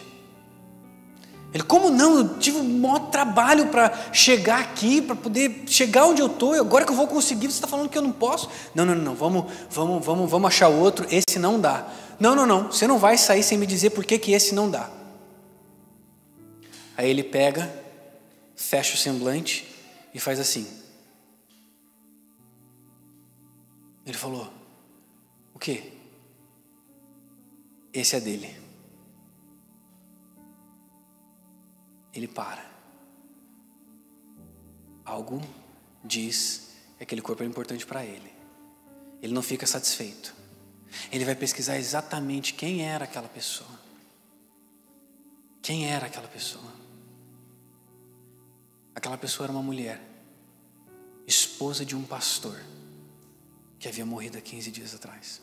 Ele: como não? Eu tive um maior trabalho para chegar aqui, para poder chegar onde eu estou, agora que eu vou conseguir, você está falando que eu não posso? Não, vamos achar outro, esse não dá. Não, você não vai sair sem me dizer por que esse não dá. Aí ele pega, fecha o semblante e faz assim. Ele falou: o quê? Esse é dele. Ele para. Algo diz que aquele corpo é importante para ele. Ele não fica satisfeito. Ele vai pesquisar exatamente quem era aquela pessoa. Quem era aquela pessoa? Aquela pessoa era uma mulher, esposa de um pastor, que havia morrido há 15 dias atrás.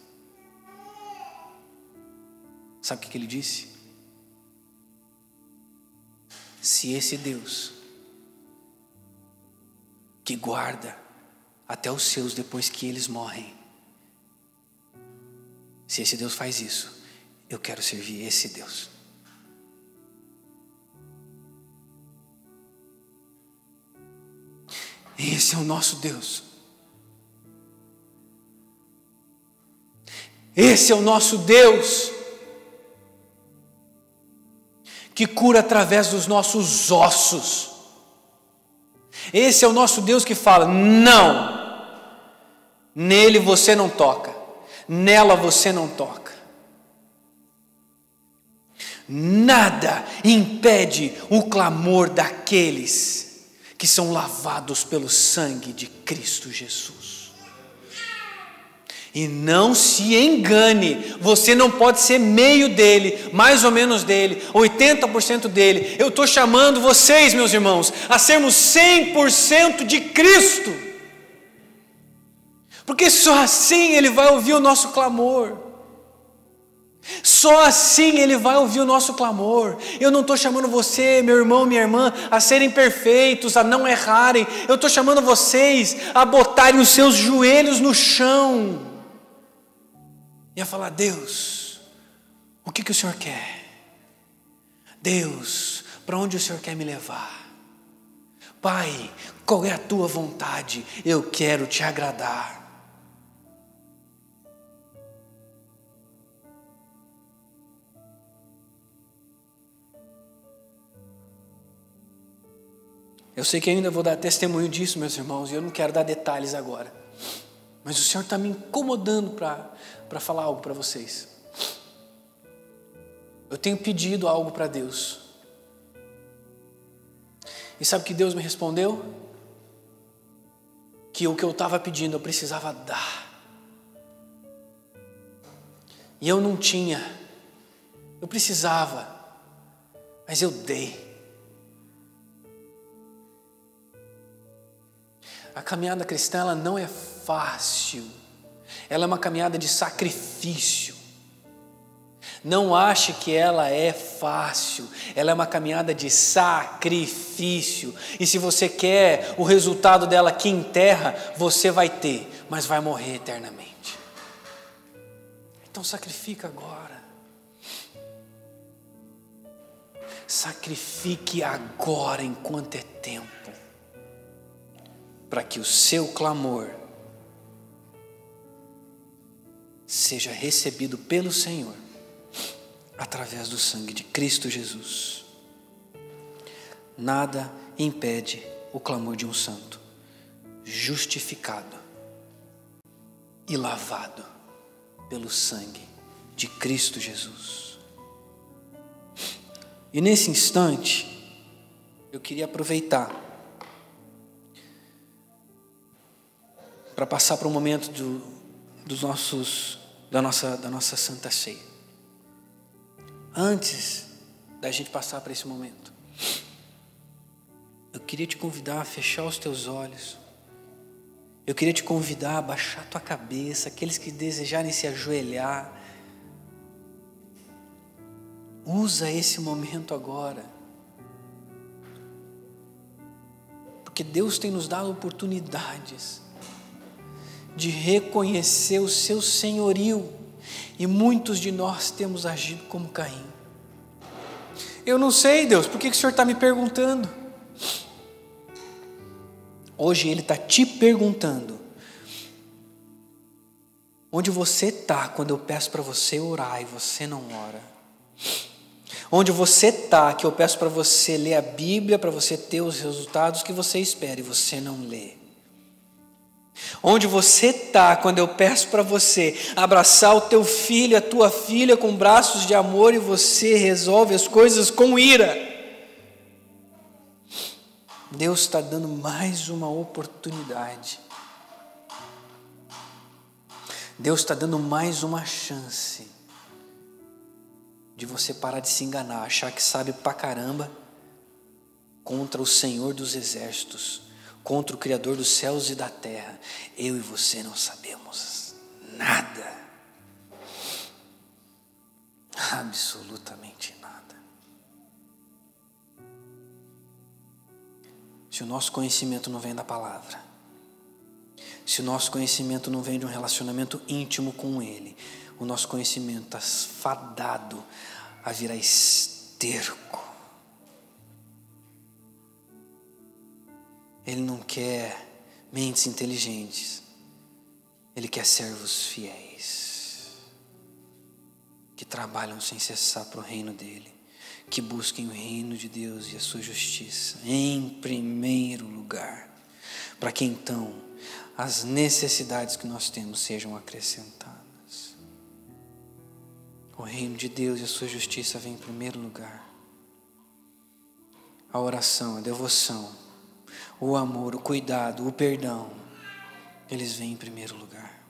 Sabe o que ele disse? Se esse Deus, que guarda até os seus depois que eles morrem, se esse Deus faz isso, eu quero servir esse Deus. Esse é o nosso Deus. Esse é o nosso Deus, que cura através dos nossos ossos. Esse é o nosso Deus que fala: não, nele você não toca, nela você não toca. Nada impede o clamor daqueles que são lavados pelo sangue de Cristo Jesus. E não se engane, você não pode ser meio dele, mais ou menos dele, 80% dele. Eu estou chamando vocês, meus irmãos, a sermos 100% de Cristo, porque só assim ele vai ouvir o nosso clamor. Só assim ele vai ouvir o nosso clamor. Eu não estou chamando você, meu irmão, minha irmã, a serem perfeitos, a não errarem. Eu estou chamando vocês a botarem os seus joelhos no chão e a falar: Deus, o que o Senhor quer? Deus, para onde o Senhor quer me levar? Pai, qual é a tua vontade? Eu quero te agradar. Eu sei que ainda vou dar testemunho disso, meus irmãos, e eu não quero dar detalhes agora. Mas o Senhor está me incomodando para falar algo para vocês. Eu tenho pedido algo para Deus. E sabe o que Deus me respondeu? Que o que eu estava pedindo eu precisava dar. E eu não tinha. Eu precisava. Mas eu dei. A caminhada cristã, ela não é fácil. Ela é uma caminhada de sacrifício. Não ache que ela é fácil. Ela é uma caminhada de sacrifício. E se você quer o resultado dela aqui em terra, você vai ter, mas vai morrer eternamente. Então sacrifica agora. Sacrifique agora enquanto é tempo, para que o seu clamor seja recebido pelo Senhor, através do sangue de Cristo Jesus. nada impede o clamor de um santo, justificado e lavado pelo sangue de Cristo Jesus. E nesse instante, eu queria aproveitar para passar para o momento da nossa Santa Ceia. Antes da gente passar para esse momento, eu queria te convidar a fechar os teus olhos. Eu queria te convidar a baixar a tua cabeça, aqueles que desejarem se ajoelhar. Usa esse momento agora. Porque Deus tem nos dado oportunidades de reconhecer o seu senhorio, e muitos de nós temos agido como Caim. Eu não sei, Deus, por que o Senhor está me perguntando? Hoje Ele está te perguntando, onde você está quando eu peço para você orar e você não ora? Onde você está que eu peço para você ler a Bíblia, para você ter os resultados que você espera e você não lê? Onde você está quando eu peço para você abraçar o teu filho, a tua filha com braços de amor e você resolve as coisas com ira? Deus está dando mais uma oportunidade. Deus está dando mais uma chance de você parar de se enganar, achar que sabe pra caramba contra o Senhor dos exércitos, contra o Criador dos céus e da terra. Eu e você não sabemos nada, absolutamente nada. Se o nosso conhecimento não vem da palavra, se o nosso conhecimento não vem de um relacionamento íntimo com Ele, o nosso conhecimento está fadado a virar esterco. Ele não quer mentes inteligentes, Ele quer servos fiéis, que trabalham sem cessar para o reino dEle, que busquem o reino de Deus e a sua justiça em primeiro lugar, para que então as necessidades que nós temos sejam acrescentadas. O reino de Deus e a sua justiça vem em primeiro lugar. A oração, a devoção, o amor, o cuidado, o perdão, eles vêm em primeiro lugar.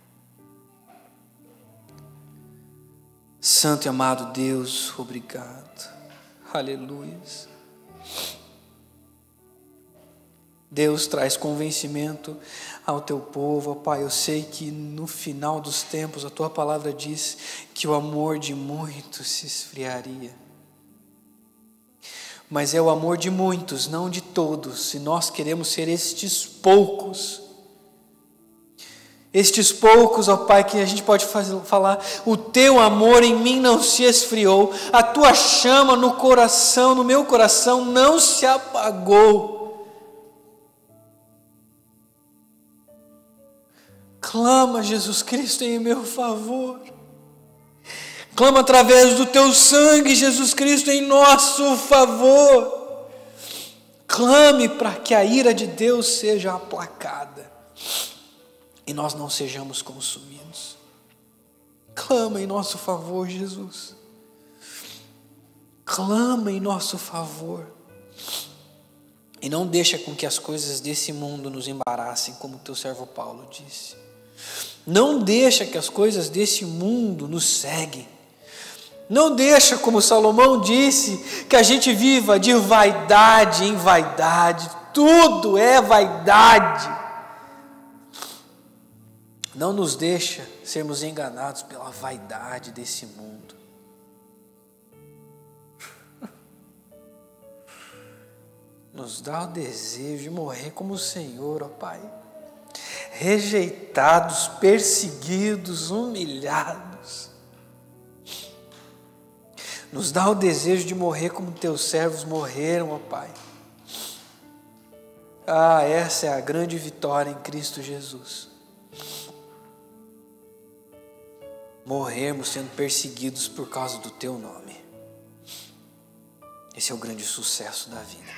Santo e amado Deus, obrigado. Aleluias. Deus traz convencimento ao teu povo, ó Pai. Eu sei que no final dos tempos a tua palavra diz que o amor de muitos se esfriaria. Mas é o amor de muitos, não de todos. Se nós queremos ser estes poucos, ó Pai, que a gente pode falar, o teu amor em mim não se esfriou, a tua chama no coração, no meu coração não se apagou. Clama, Jesus Cristo, em meu favor. Clama através do teu sangue, Jesus Cristo, em nosso favor. Clame para que a ira de Deus seja aplacada e nós não sejamos consumidos. Clama em nosso favor, Jesus. Clama em nosso favor. E não deixa com que as coisas desse mundo nos embaraçem, como o teu servo Paulo disse. Não deixa que as coisas desse mundo nos seguem. Não deixa, como Salomão disse, que a gente viva de vaidade em vaidade. Tudo é vaidade. Não nos deixa sermos enganados pela vaidade desse mundo. Nos dá o desejo de morrer como o Senhor, ó Pai. Rejeitados, perseguidos, humilhados. Nos dá o desejo de morrer como teus servos morreram, ó Pai. Ah, essa é a grande vitória em Cristo Jesus. Morrermos sendo perseguidos por causa do teu nome. Esse é o grande sucesso da vida.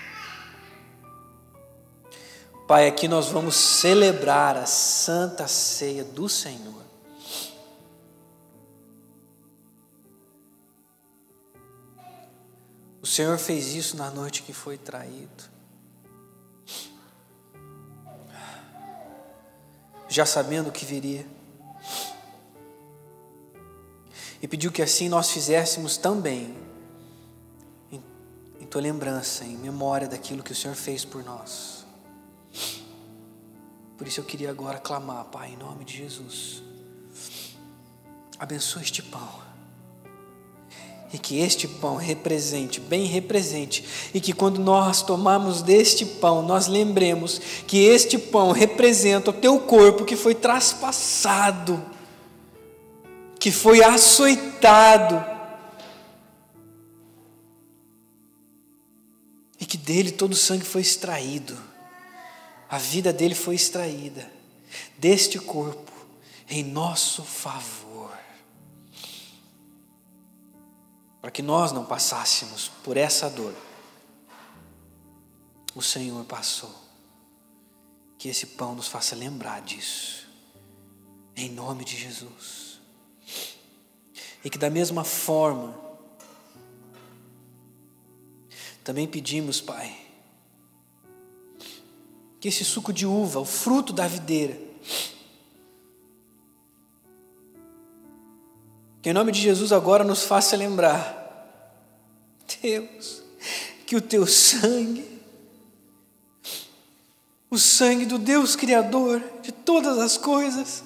Pai, aqui nós vamos celebrar a Santa Ceia do Senhor. O Senhor fez isso na noite que foi traído, já sabendo o que viria, e pediu que assim nós fizéssemos também, em tua lembrança, em memória daquilo que o Senhor fez por nós. Por isso eu queria agora clamar, Pai, em nome de Jesus, abençoa este pão, e que este pão represente, bem represente, e que quando nós tomarmos deste pão, nós lembremos que este pão representa o teu corpo que foi traspassado, que foi açoitado, e que dele todo o sangue foi extraído, a vida dele foi extraída, deste corpo, em nosso favor, para que nós não passássemos por essa dor. O Senhor passou. Que esse pão nos faça lembrar disso, em nome de Jesus. E que da mesma forma, também pedimos, Pai, que esse suco de uva, o fruto da videira, que em nome de Jesus agora nos faça lembrar, Deus, que o teu sangue, o sangue do Deus Criador de todas as coisas,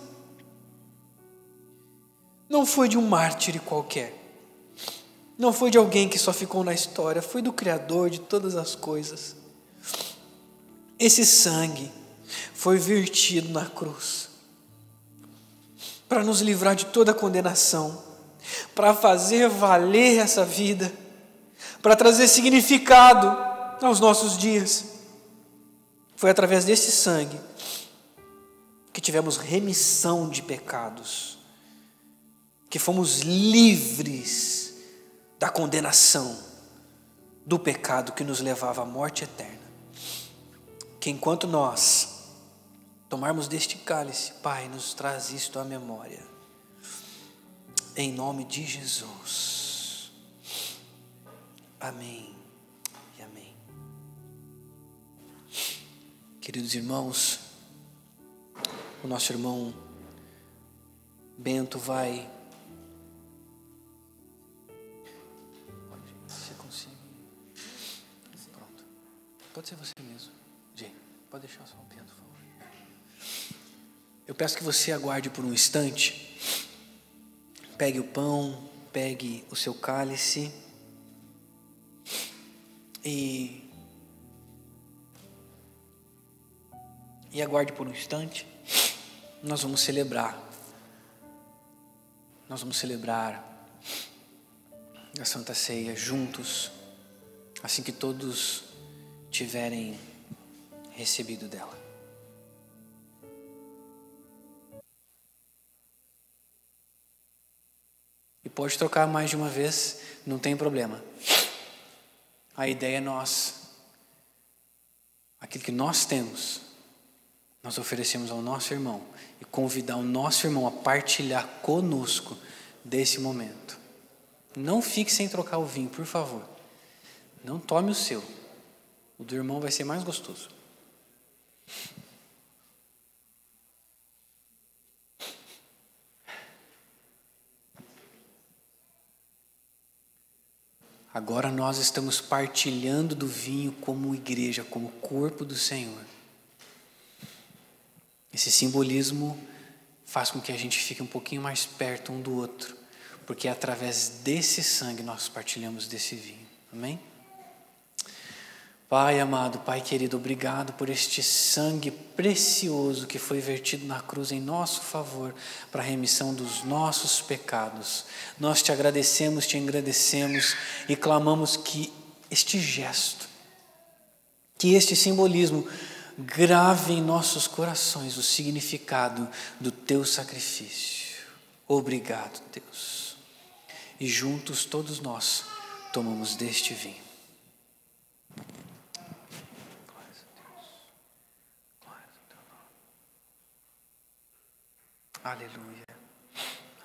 não foi de um mártir qualquer, não foi de alguém que só ficou na história, foi do Criador de todas as coisas. Esse sangue foi vertido na cruz para nos livrar de toda condenação, para fazer valer essa vida, para trazer significado aos nossos dias. Foi através desse sangue que tivemos remissão de pecados, que fomos livres da condenação do pecado que nos levava à morte eterna. Que enquanto nós tomarmos deste cálice, Pai, nos traz isto à memória, em nome de Jesus. Amém e amém. Queridos irmãos, o nosso irmão Bento vai... Você consegue? Pronto. Pode ser você mesmo. Jay, pode deixar só o Bento, por favor. Eu peço que você aguarde por um instante. Pegue o pão, pegue o seu cálice e aguarde por um instante. Nós vamos celebrar. Nós vamos celebrar a Santa Ceia juntos, assim que todos tiverem recebido dela. E pode trocar mais de uma vez, não tem problema. A ideia é aquilo que nós temos, nós oferecemos ao nosso irmão e convidar o nosso irmão a partilhar conosco desse momento. Não fique sem trocar o vinho, por favor. Não tome o seu. O do irmão vai ser mais gostoso. Agora nós estamos partilhando do vinho como igreja, como corpo do Senhor. Esse simbolismo faz com que a gente fique um pouquinho mais perto um do outro, porque é através desse sangue nós partilhamos desse vinho. Amém? Pai amado, Pai querido, obrigado por este sangue precioso que foi vertido na cruz em nosso favor, para a remissão dos nossos pecados. Nós te agradecemos e clamamos que este gesto, que este simbolismo grave em nossos corações o significado do teu sacrifício. Obrigado, Deus. E juntos todos nós tomamos deste vinho. Aleluia.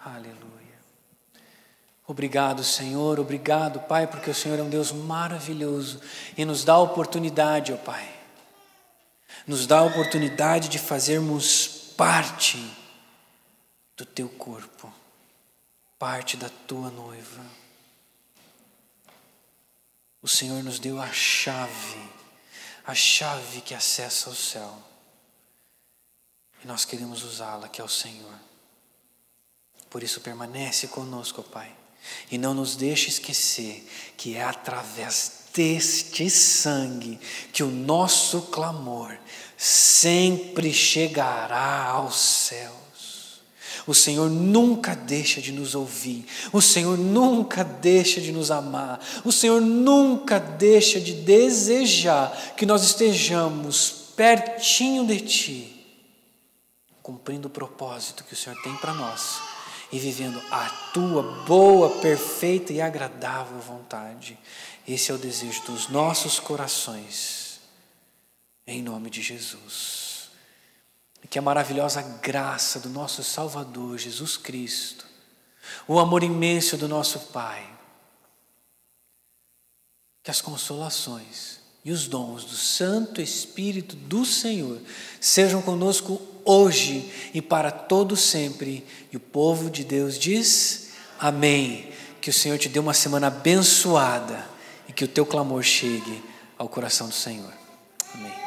Aleluia. Obrigado, Senhor, obrigado, Pai, porque o Senhor é um Deus maravilhoso e nos dá a oportunidade, ó Pai, nos dá a oportunidade de fazermos parte do Teu corpo, parte da Tua noiva. O Senhor nos deu a chave que acessa o céu, e nós queremos usá-la, que é o Senhor. Por isso permanece conosco, ó Pai. E não nos deixe esquecer que é através deste sangue que o nosso clamor sempre chegará aos céus. O Senhor nunca deixa de nos ouvir. O Senhor nunca deixa de nos amar. O Senhor nunca deixa de desejar que nós estejamos pertinho de Ti, cumprindo o propósito que o Senhor tem para nós e vivendo a Tua boa, perfeita e agradável vontade. Esse é o desejo dos nossos corações, em nome de Jesus. E que a maravilhosa graça do nosso Salvador, Jesus Cristo, o amor imenso do nosso Pai, que as consolações e os dons do Santo Espírito do Senhor sejam conosco hoje e para todo sempre. E o povo de Deus diz amém. Que o Senhor te dê uma semana abençoada e que o teu clamor chegue ao coração do Senhor. Amém.